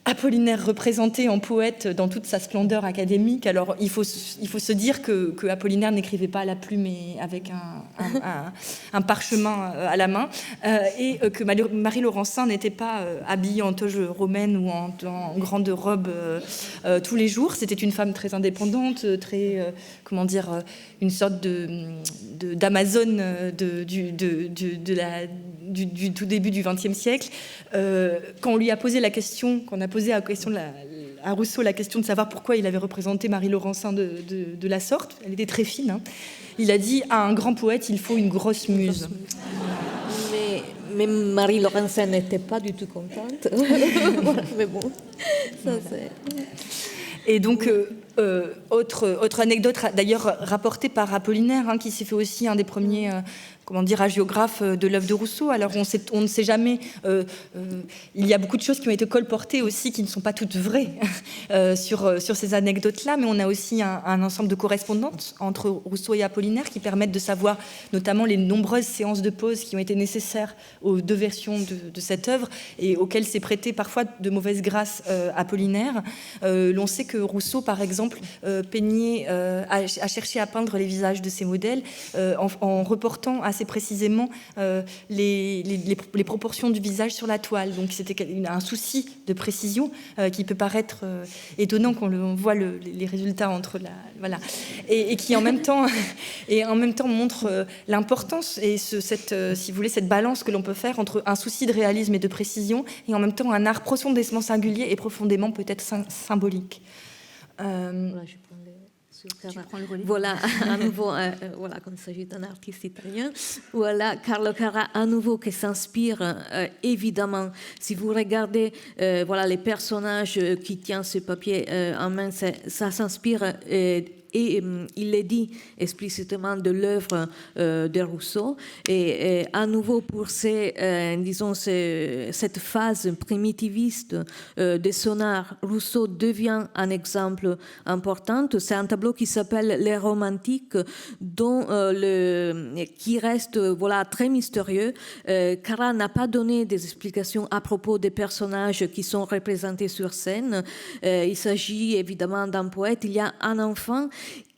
Apollinaire représenté en poète dans toute sa splendeur académique. Alors il faut se dire que Apollinaire n'écrivait pas à la plume et avec un parchemin à la main, et que Marie Laurencin n'était pas habillée en toge romaine ou en grande robe tous les jours. C'était une femme très indépendante, très une sorte d'Amazone du tout début du XXe siècle. Quand on lui a posé la question, à Rousseau la question de savoir pourquoi il avait représenté Marie Laurencin de la sorte, elle était très fine, hein. Il a dit, à un grand poète, il faut une grosse muse. Mais Marie Laurencin n'était pas du tout contente. Voilà, mais bon, ça c'est... Et donc, autre anecdote, d'ailleurs rapportée par Apollinaire, qui s'est fait aussi un des premiers hagiographes de l'œuvre de Rousseau. Alors, on ne sait jamais. Il y a beaucoup de choses qui ont été colportées aussi, qui ne sont pas toutes vraies sur ces anecdotes-là, mais on a aussi un ensemble de correspondances entre Rousseau et Apollinaire qui permettent de savoir notamment les nombreuses séances de pause qui ont été nécessaires aux 2 versions de cette œuvre et auxquelles s'est prêté parfois de mauvaise grâce Apollinaire. L'on sait que Rousseau, par exemple, peignait, a cherché à peindre les visages de ses modèles en reportant assez précisément les proportions du visage sur la toile. Donc c'était un souci de précision qui peut paraître étonnant quand on voit les résultats entre voilà, et qui en même temps montre l'importance et si vous voulez cette balance que l'on peut faire entre un souci de réalisme et de précision et en même temps un art profondément singulier et profondément peut-être symbolique. Voilà, à nouveau, voilà, quand il s'agit d'un artiste italien, voilà, Carlo Carrà, à nouveau, qui s'inspire, évidemment, si vous regardez, voilà, les personnages qui tiennent ce papier en main, ça s'inspire et il est dit explicitement de l'œuvre de Rousseau. Et à nouveau, pour cette phase primitiviste de son art, Rousseau devient un exemple important. C'est un tableau qui s'appelle Les Romantiques, qui reste très mystérieux. Carrà n'a pas donné des explications à propos des personnages qui sont représentés sur scène. Il s'agit évidemment d'un poète. Il y a un enfant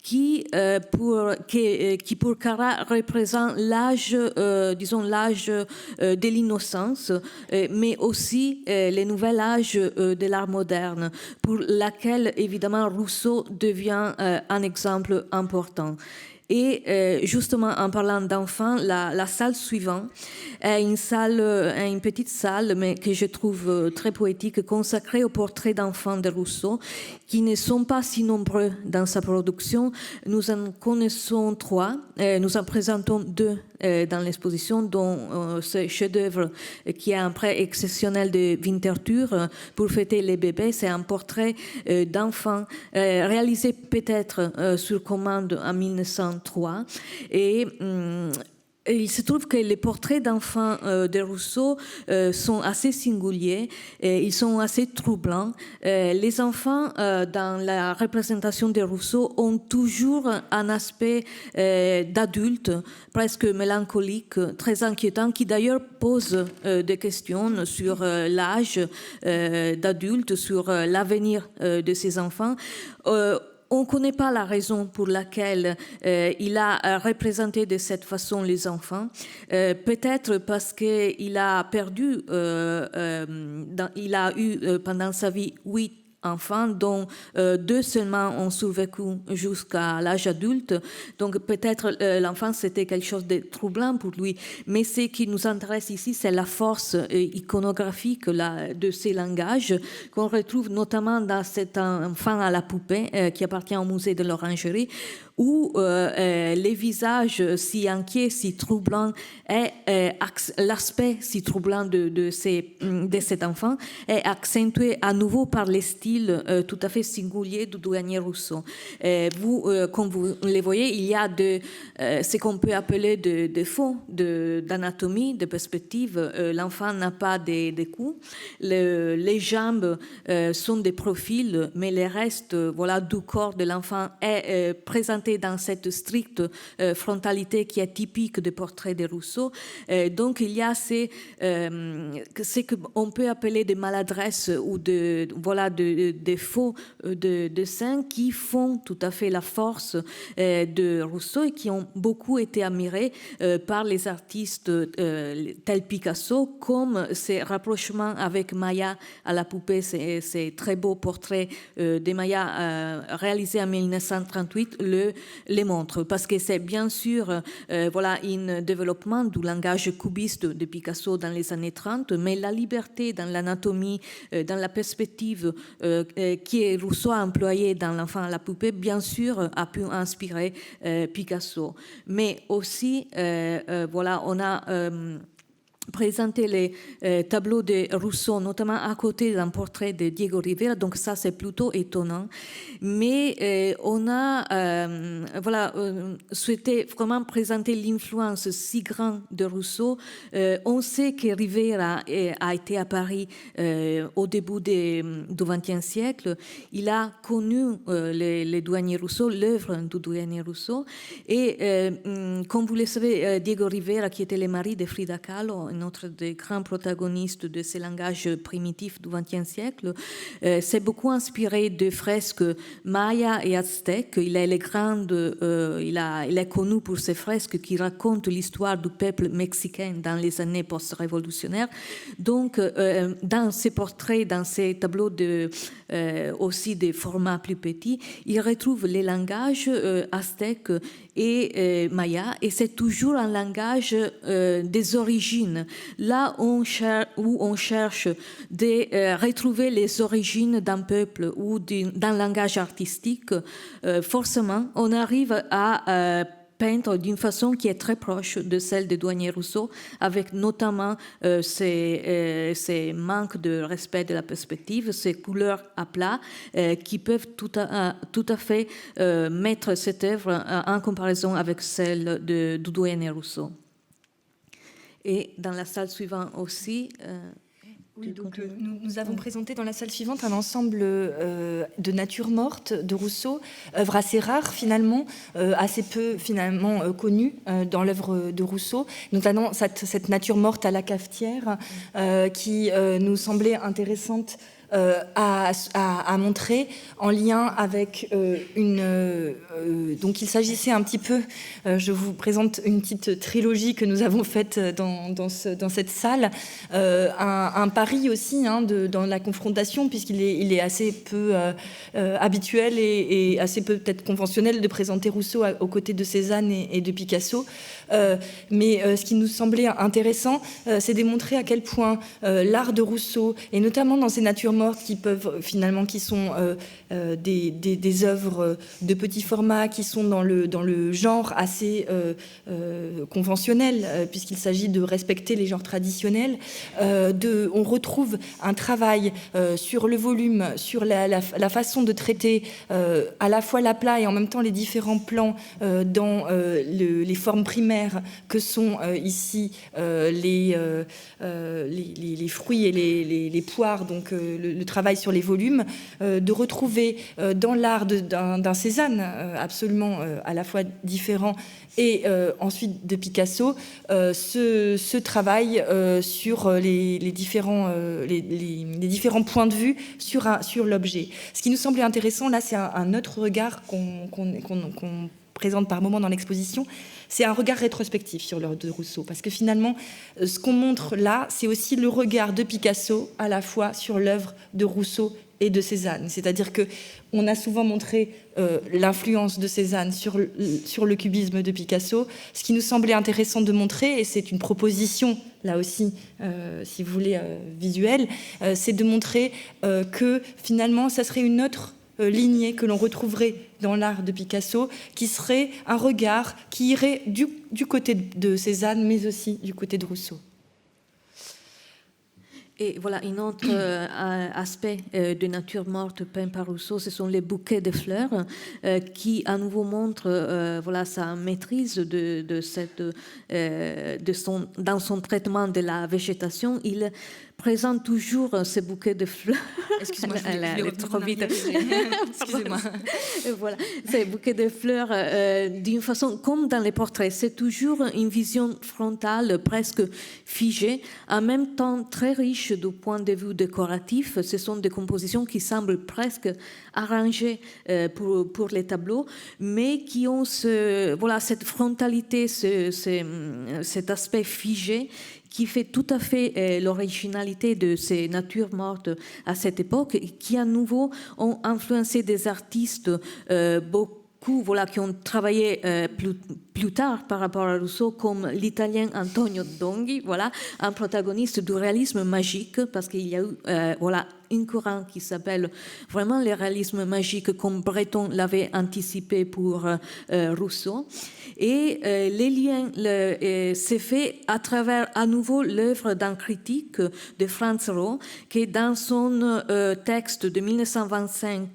qui pour Carrà représente l'âge, l'âge de l'innocence, mais aussi le nouvel âge de l'art moderne, pour laquelle évidemment Rousseau devient un exemple important. Et justement, en parlant d'enfants, la salle suivante est une petite salle, mais que je trouve très poétique, consacrée aux portraits d'enfants de Rousseau, qui ne sont pas si nombreux dans sa production. Nous en connaissons 3, nous en présentons 2 dans l'exposition, dont ce chef-d'œuvre qui est un prêt exceptionnel de Winterthur pour fêter les bébés. C'est un portrait d'enfant réalisé peut-être sur commande en 1903. Et il se trouve que les portraits d'enfants de Rousseau sont assez singuliers, et ils sont assez troublants. Les enfants, dans la représentation de Rousseau, ont toujours un aspect d'adulte, presque mélancolique, très inquiétant, qui d'ailleurs pose des questions sur l'âge d'adulte, sur l'avenir de ces enfants. On ne connaît pas la raison pour laquelle il a représenté de cette façon les enfants. Peut-être parce qu'il a perdu, il a eu pendant sa vie 8 enfants, dont 2 seulement ont survécu jusqu'à l'âge adulte. Donc peut-être l'enfance c'était quelque chose de troublant pour lui. Mais ce qui nous intéresse ici, c'est la force iconographique de ces langages qu'on retrouve notamment dans cet enfant à la poupée qui appartient au musée de l'Orangerie, où les visages si inquiets, si troublants, et l'aspect si troublant de cet enfant est accentué à nouveau par les styles tout à fait singuliers du douanier Rousseau. Comme vous les voyez, il y a ce qu'on peut appeler des défauts d'anatomie, de perspective. L'enfant n'a pas de cou. Les jambes sont des profils, mais le reste du corps de l'enfant est présenté dans cette stricte frontalité qui est typique des portraits de Rousseau. Donc il y a ce qu'on peut appeler des maladresses ou des faux de dessins qui font tout à fait la force de Rousseau et qui ont beaucoup été admirés par les artistes tels Picasso, comme ses rapprochements avec Maya à la poupée, ces très beaux portraits de Maya réalisés en 1938 les montrent, parce que c'est bien sûr un développement du langage cubiste de Picasso dans les années 30, mais la liberté dans l'anatomie, dans la perspective qui Rousseau a employée dans l'enfant à la poupée, bien sûr, a pu inspirer Picasso. Mais aussi, on a présenter les tableaux de Rousseau, notamment à côté d'un portrait de Diego Rivera, donc ça c'est plutôt étonnant. Mais on a souhaité vraiment présenter l'influence si grande de Rousseau. On sait que Rivera a été à Paris au début du XXe siècle. Il a connu le douanier Rousseau, l'œuvre du douanier Rousseau. Et comme vous le savez, Diego Rivera, qui était le mari de Frida Kahlo, notre des grands protagonistes de ces langages primitifs du XXe siècle, s'est beaucoup inspiré de fresques Maya et aztèques. Il est connu pour ses fresques qui racontent l'histoire du peuple mexicain dans les années post-révolutionnaires. Donc, dans ces portraits, dans ces tableaux aussi des formats plus petits, il retrouve les langages aztèques et Maya, et c'est toujours un langage des origines. Là où on cherche de retrouver les origines d'un peuple ou d'un langage artistique, forcément, on arrive à peindre d'une façon qui est très proche de celle de douanier Rousseau, avec notamment ces manques de respect de la perspective, ces couleurs à plat qui peuvent tout à fait mettre cette œuvre en comparaison avec celle du douanier Rousseau. Et dans la salle suivante aussi... Oui, donc nous avons présenté dans la salle suivante un ensemble de natures mortes de Rousseau, œuvre assez rare finalement, assez peu finalement connue dans l'œuvre de Rousseau, notamment cette nature morte à la cafetière qui nous semblait intéressante à montrer en lien avec donc il s'agissait un petit peu, je vous présente une petite trilogie que nous avons faite dans cette salle, un pari aussi dans la confrontation, puisqu'il est assez peu habituel et assez peu peut-être conventionnel de présenter Rousseau aux côtés de Cézanne et de Picasso. Mais ce qui nous semblait intéressant, c'est de montrer à quel point l'art de Rousseau, et notamment dans ses natures mortes qui sont des œuvres de petit format, qui sont dans le genre assez conventionnel, puisqu'il s'agit de respecter les genres traditionnels. On retrouve un travail sur le volume, sur la façon de traiter à la fois l'aplat et en même temps les différents plans dans les formes primaires que sont ici les fruits et les poires, donc le travail sur les volumes, de retrouver dans l'art d'un Cézanne absolument à la fois différent et ensuite de Picasso ce travail sur les différents points de vue sur l'objet. Ce qui nous semblait intéressant là, c'est un autre regard qu'on présente par moments dans l'exposition. C'est un regard rétrospectif sur l'œuvre de Rousseau, parce que finalement, ce qu'on montre là, c'est aussi le regard de Picasso à la fois sur l'œuvre de Rousseau et de Cézanne. C'est-à-dire qu'on a souvent montré l'influence de Cézanne sur le cubisme de Picasso. Ce qui nous semblait intéressant de montrer, et c'est une proposition, là aussi, si vous voulez, visuelle, c'est de montrer que finalement, ça serait une autre lignée que l'on retrouverait dans l'art de Picasso, qui serait un regard qui irait du côté de Cézanne, mais aussi du côté de Rousseau. Et voilà, un autre aspect de nature morte peint par Rousseau, ce sont les bouquets de fleurs qui à nouveau montrent voilà, sa maîtrise dans son traitement de la végétation. Il présente toujours ces bouquets de fleurs. Excusez-moi, je vais trop vite. Excusez-moi. Voilà, ces bouquets de fleurs, d'une façon comme dans les portraits, c'est toujours une vision frontale, presque figée, en même temps très riche du point de vue décoratif. Ce sont des compositions qui semblent presque arrangées pour les tableaux, mais qui ont cette frontalité, cet aspect figé, qui fait tout à fait l'originalité de ces natures mortes à cette époque, et qui à nouveau ont influencé des artistes beaucoup qui ont travaillé plus tard par rapport à Rousseau, comme l'italien Antonio Donghi, un protagoniste du réalisme magique, parce qu'il y a eu un courant qui s'appelle vraiment le réalisme magique, comme Breton l'avait anticipé pour Rousseau. Et les liens s'est fait à travers à nouveau l'œuvre d'un critique de Franz Roh, qui dans son texte de 1925,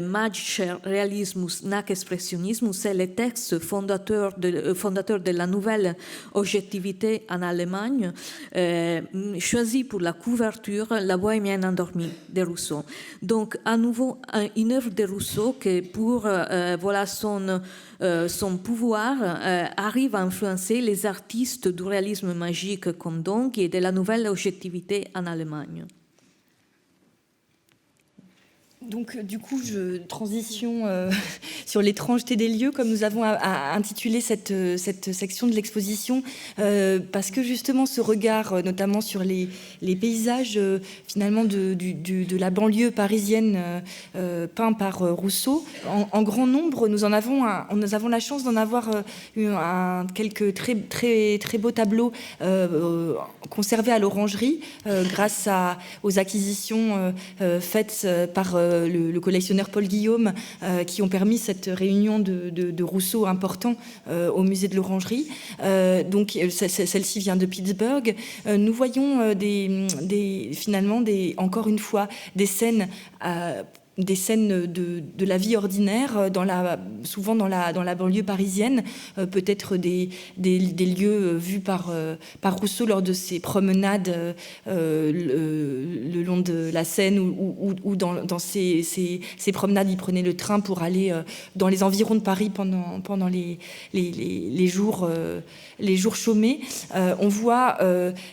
Magischer Realismus nach Expressionismus, c'est le texte fondateur de la nouvelle objectivité en Allemagne, choisi pour la couverture La Bohémienne endormie de Rousseau. Donc à nouveau une œuvre de Rousseau qui pour son pouvoir arrive à influencer les artistes du réalisme magique comme Donghi et de la nouvelle objectivité en Allemagne. Donc, du coup, transition sur l'étrangeté des lieux, comme nous avons intitulé cette section de l'exposition, parce que justement, ce regard, notamment sur les paysages, finalement, de la banlieue parisienne, peint par Rousseau, en grand nombre, nous avons la chance d'en avoir quelques très, très, très beaux tableaux conservés à l'Orangerie, grâce aux acquisitions faites par le collectionneur Paul Guillaume, qui ont permis cette réunion de Rousseau important au musée de l'Orangerie. Donc celle-ci vient de Pittsburgh. Nous voyons finalement encore une fois des scènes des scènes de la vie ordinaire, souvent dans la banlieue parisienne, peut-être des lieux vus par Rousseau lors de ses promenades le long de la Seine, ou dans ses promenades, il prenait le train pour aller dans les environs de Paris pendant les jours chômés. On voit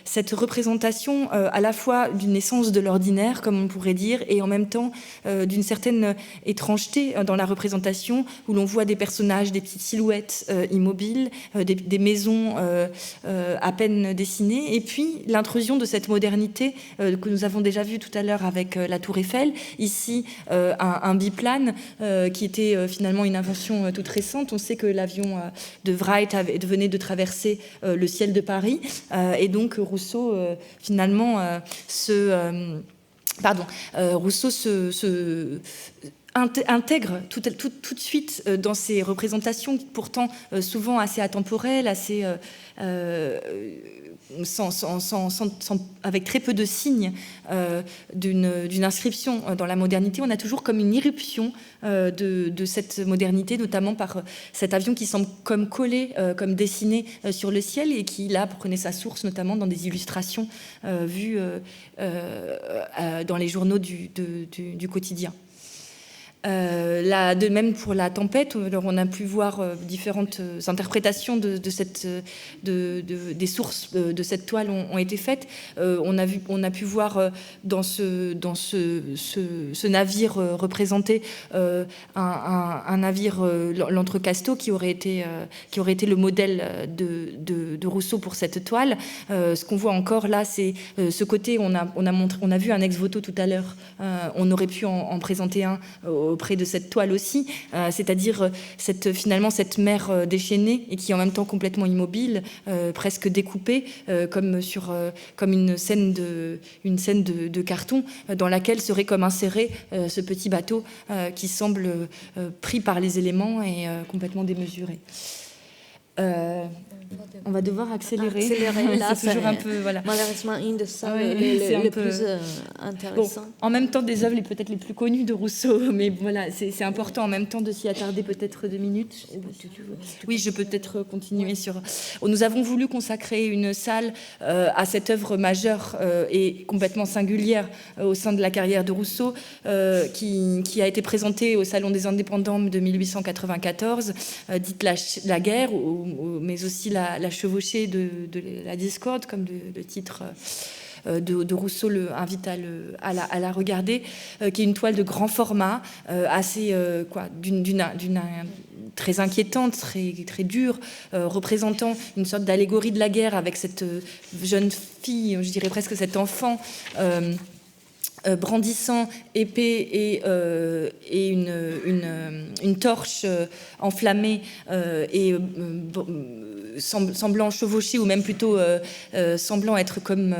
cette représentation à la fois d'une essence de l'ordinaire, comme on pourrait dire, et en même temps d'une certaine étrangeté dans la représentation, où l'on voit des personnages, des petites silhouettes immobiles, des maisons à peine dessinées, et puis l'intrusion de cette modernité que nous avons déjà vue tout à l'heure avec la Tour Eiffel. Ici, un biplane qui était finalement une invention toute récente. On sait que l'avion de Wright venait de traverser le ciel de Paris, et donc Rousseau finalement Rousseau intègre tout de suite dans ses représentations, pourtant souvent assez atemporelles, assez avec très peu de signes d'une inscription dans la modernité. On a toujours comme une irruption de cette modernité, notamment par cet avion qui semble comme collé, comme dessiné sur le ciel, et qui là prenait sa source notamment dans des illustrations vues dans les journaux du quotidien. De même pour la tempête, alors on a pu voir différentes interprétations des sources de cette toile ont été faites. On a pu voir dans ce navire représenté un navire, l'Entrecasteaux, qui aurait été le modèle de Rousseau pour cette toile. Ce qu'on voit encore là, c'est ce côté. On a vu un ex-voto tout à l'heure. On aurait pu en présenter un auprès de cette toile aussi, c'est-à-dire finalement cette mer déchaînée et qui est en même temps complètement immobile, presque découpée, comme une scène de carton dans laquelle serait comme inséré ce petit bateau qui semble pris par les éléments et complètement démesuré. On va devoir accélérer. Là, c'est toujours un peu, voilà. Malheureusement, une de ça, le plus intéressant. Bon, en même temps, des œuvres peut-être les plus connues de Rousseau, mais voilà, c'est important en même temps de s'y attarder peut-être 2 minutes. Oui, je peux peut-être continuer sur. Nous avons voulu consacrer une salle à cette œuvre majeure et complètement singulière au sein de la carrière de Rousseau, qui a été présentée au Salon des Indépendants de 1894, dite la guerre, mais aussi la chevauchée de la discorde, comme le titre de Rousseau invite à la regarder, qui est une toile de grand format, assez très inquiétante, très dure, représentant une sorte d'allégorie de la guerre avec cette jeune fille, je dirais presque cet enfant, brandissant épée et une torche enflammée et semblant chevaucher, ou même plutôt semblant être comme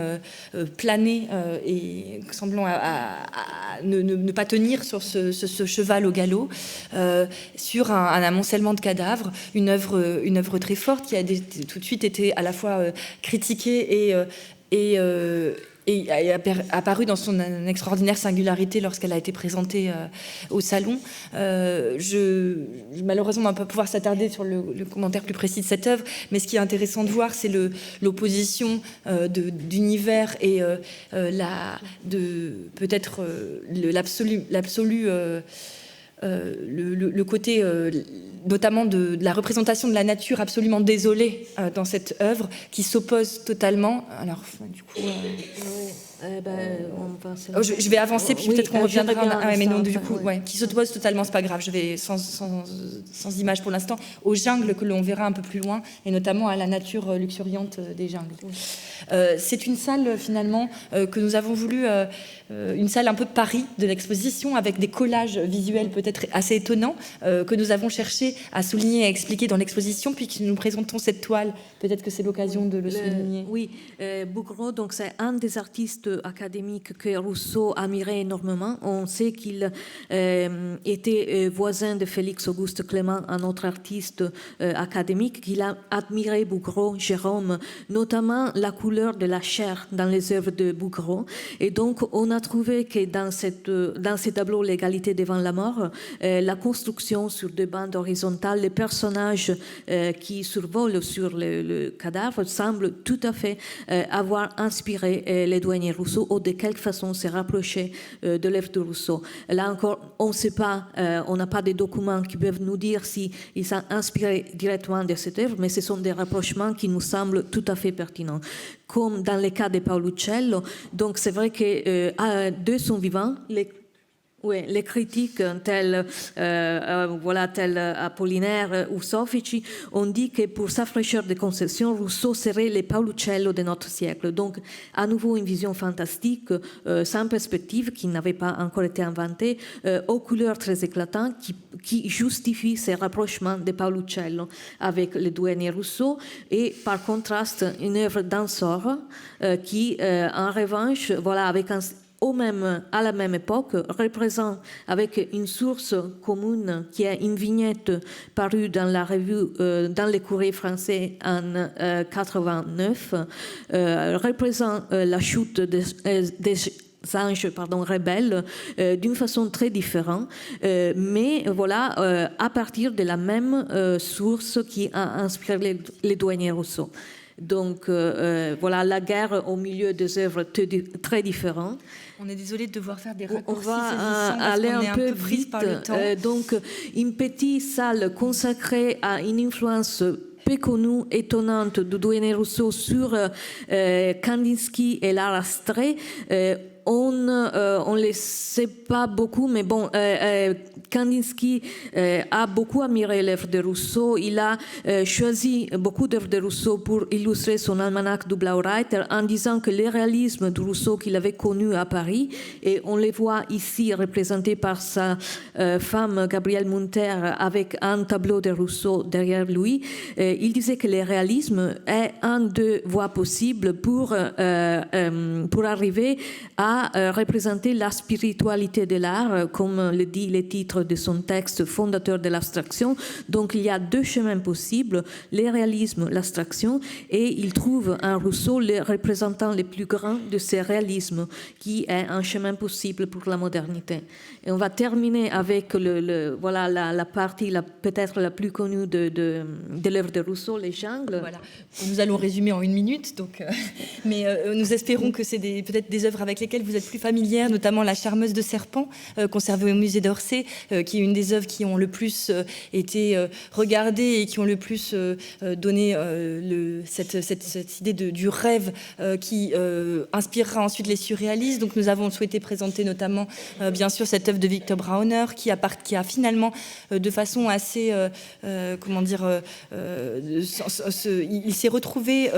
plané et semblant ne pas tenir sur ce cheval au galop, sur un amoncellement de cadavres, une œuvre très forte qui a tout de suite été à la fois critiquée et apparue dans son extraordinaire singularité lorsqu'elle a été présentée au salon. Malheureusement, on ne va pas pouvoir s'attarder sur le commentaire plus précis de cette œuvre, mais ce qui est intéressant de voir, c'est l'opposition d'univers et peut-être l'absolu, le côté notamment de la représentation de la nature absolument désolée dans cette œuvre, qui s'oppose totalement. Alors, du coup, je vais avancer, puis peut-être qu'on reviendra. Mais non, du coup, qui s'oppose totalement, c'est pas grave. Je vais sans image pour l'instant aux jungles que l'on verra un peu plus loin, et notamment à la nature luxuriante des jungles. C'est une salle finalement que nous avons voulu, une salle un peu Paris de l'exposition, avec des collages visuels peut-être assez étonnants que nous avons cherché attaché à souligner et à expliquer dans l'exposition, puisque nous présentons cette toile. Peut-être que c'est l'occasion de le souligner. Oui, Bouguereau, donc c'est un des artistes académiques que Rousseau admirait énormément. On sait qu'il était voisin de Félix-Auguste Clément, un autre artiste académique, qu'il a admiré Bouguereau, Jérôme, notamment la couleur de la chair dans les œuvres de Bouguereau. Et donc, on a trouvé que dans ces tableaux L'égalité devant la mort, la construction sur deux bandes horizontales, les personnages qui survolent sur le cadavre semblent tout à fait avoir inspiré les douaniers Rousseau ou de quelque façon se rapprocher de l'œuvre de Rousseau. Là encore, on ne sait pas, on n'a pas de documents qui peuvent nous dire s'ils sont inspirés directement de cette œuvre, mais ce sont des rapprochements qui nous semblent tout à fait pertinents. Comme dans le cas de Paolo Uccello, donc c'est vrai que de son vivant, les critiques tels Apollinaire ou Soffici ont dit que pour sa fraîcheur de conception, Rousseau serait le Paolo Uccello de notre siècle. Donc, à nouveau, une vision fantastique, sans perspective, qui n'avait pas encore été inventée, aux couleurs très éclatantes, qui justifie ces rapprochements de Paolo Uccello avec le douanier Rousseau, et par contraste, une œuvre d'Ansor qui, en revanche, avec à la même époque, représente avec une source commune qui est une vignette parue dans la revue, dans le Courrier français en 89, représente la chute des anges rebelles d'une façon très différente, mais à partir de la même source qui a inspiré les douaniers Rousseau. Donc la guerre au milieu des œuvres très différentes. On est désolé de devoir faire des raccourcis. On va aller un peu vite. Par le temps. Donc, une petite salle consacrée à une influence peu connue, étonnante du douanier Rousseau sur Kandinsky et l'art abstrait. On ne le sait pas beaucoup, mais Kandinsky a beaucoup admiré l'œuvre de Rousseau. Il a choisi beaucoup d'œuvres de Rousseau pour illustrer son almanach du Blaureiter en disant que le réalisme de Rousseau qu'il avait connu à Paris, et on le voit ici représenté par sa femme Gabrielle Munter avec un tableau de Rousseau derrière lui, il disait que le réalisme est un des voies possibles pour arriver à représenter la spiritualité de l'art, comme le dit le titre de son texte fondateur de l'abstraction. Donc il y a deux chemins possibles, le réalisme, l'abstraction, et il trouve en Rousseau le représentant le plus grand de ce réalisme, qui est un chemin possible pour la modernité. Et on va terminer avec la partie peut-être la plus connue de l'œuvre de Rousseau, les jungles. Voilà. Nous allons résumer en 1 minute, mais nous espérons que c'est peut-être des œuvres avec lesquelles vous êtes plus familière, notamment La Charmeuse de Serpent, conservée au musée d'Orsay, qui est une des œuvres qui ont le plus été regardées et qui ont le plus donné cette idée du rêve qui inspirera ensuite les surréalistes. Donc nous avons souhaité présenter notamment, bien sûr, cette œuvre de Victor Brauner, qui a finalement, de façon assez, il s'est retrouvé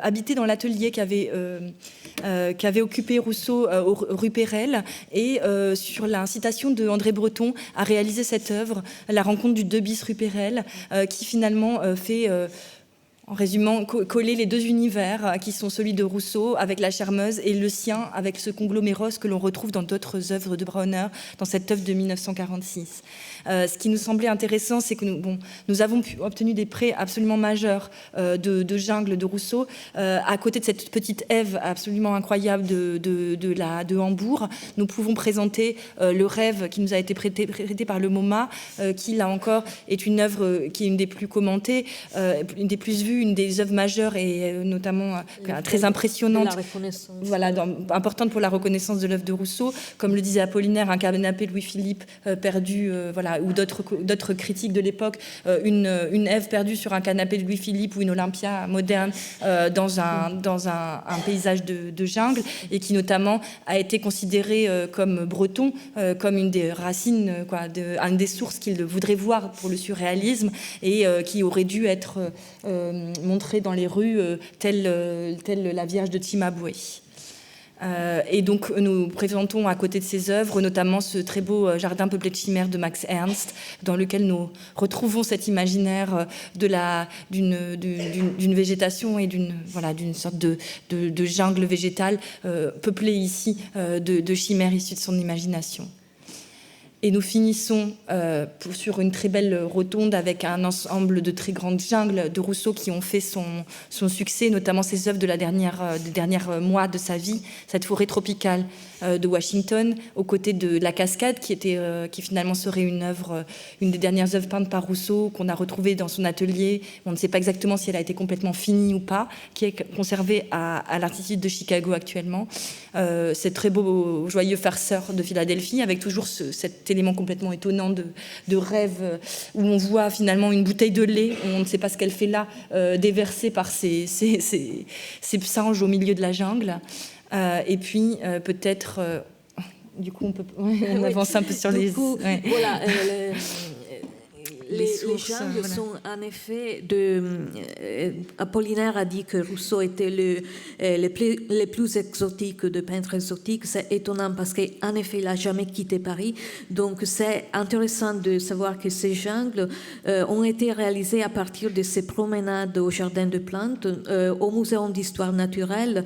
habité dans l'atelier qu'avait occupé Rousseau rue Pérel, et sur l'incitation de André Breton à réaliser cette œuvre, La rencontre du 2 bis rue Pérel, qui finalement fait... en résumant, coller les deux univers qui sont celui de Rousseau avec La Charmeuse et le sien avec ce congloméros que l'on retrouve dans d'autres œuvres de Brauner, dans cette œuvre de 1946. Ce qui nous semblait intéressant, c'est que nous avons obtenu des prêts absolument majeurs de Jungle de Rousseau, à côté de cette petite Ève absolument incroyable de Hambourg. Nous pouvons présenter Le Rêve qui nous a été prêté par le MoMA, qui là encore est une œuvre qui est une des plus commentées, une des plus vues, une des œuvres majeures et notamment très impressionnante, importante pour la reconnaissance de l'œuvre de Rousseau. Comme le disait Apollinaire, un canapé Louis-Philippe perdu, ou d'autres critiques de l'époque, une Ève perdue sur un canapé de Louis-Philippe ou une Olympia moderne dans un paysage de jungle, et qui notamment a été considéré comme Breton, comme une des racines, une des sources qu'il voudrait voir pour le surréalisme, et qui aurait dû être montré dans les rues telle la Vierge de Cimabue. Et donc, nous présentons à côté de ces œuvres, notamment ce très beau jardin peuplé de chimères de Max Ernst, dans lequel nous retrouvons cet imaginaire d'une végétation et d'une sorte de jungle végétale peuplée ici de chimères issues de son imagination. Et nous finissons sur une très belle rotonde avec un ensemble de très grandes jungles de Rousseau qui ont fait son succès, notamment ses œuvres des derniers mois de sa vie, cette forêt tropicale de Washington, aux côtés de La Cascade, qui finalement serait une des dernières œuvres peintes par Rousseau, qu'on a retrouvée dans son atelier. On ne sait pas exactement si elle a été complètement finie ou pas, qui est conservée à l'Institut de Chicago actuellement. C'est très beau, joyeux farceur de Philadelphie, avec toujours cet élément complètement étonnant de rêve, où on voit finalement une bouteille de lait, on ne sait pas ce qu'elle fait là, déversée par ses singes au milieu de la jungle. Et puis peut-être, du coup on avance un peu sur les... Ouais. Voilà, les jungles sont en effet Apollinaire a dit que Rousseau était le plus exotique de peintres exotiques. C'est étonnant parce qu'en effet, il n'a jamais quitté Paris. Donc, c'est intéressant de savoir que ces jungles ont été réalisés à partir de ces promenades au jardin de plantes, au Muséum d'histoire naturelle.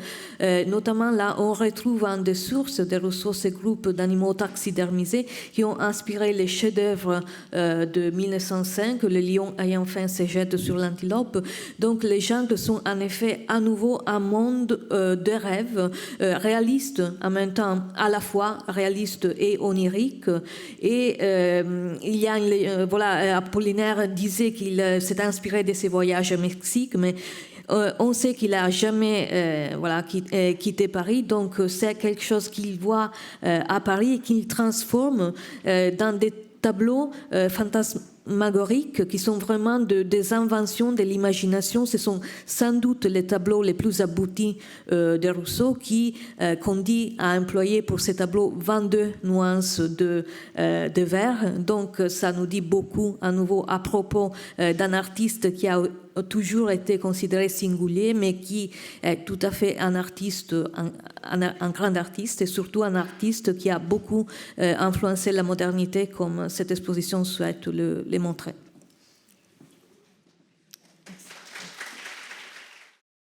Notamment, là, on retrouve en des sources de Rousseau ces groupes d'animaux taxidermisés qui ont inspiré les chefs-d'œuvre de 1905, le lion ayant faim se jette sur l'antilope. Donc les jungles sont en effet à nouveau un monde de rêves, réaliste en même temps, à la fois réaliste et onirique. Et il y a Apollinaire disait qu'il s'est inspiré de ses voyages au Mexique, mais on sait qu'il n'a jamais quitté Paris, donc c'est quelque chose qu'il voit à Paris et qu'il transforme dans des tableaux fantasmagoriques qui sont vraiment des inventions de l'imagination. Ce sont sans doute les tableaux les plus aboutis de Rousseau qu'on dit a employé pour ces tableaux 22 nuances de vert. Donc ça nous dit beaucoup à nouveau à propos d'un artiste qui a toujours été considéré singulier, mais qui est tout à fait un artiste, un grand artiste, et surtout un artiste qui a beaucoup influencé la modernité, comme cette exposition souhaite le montrer.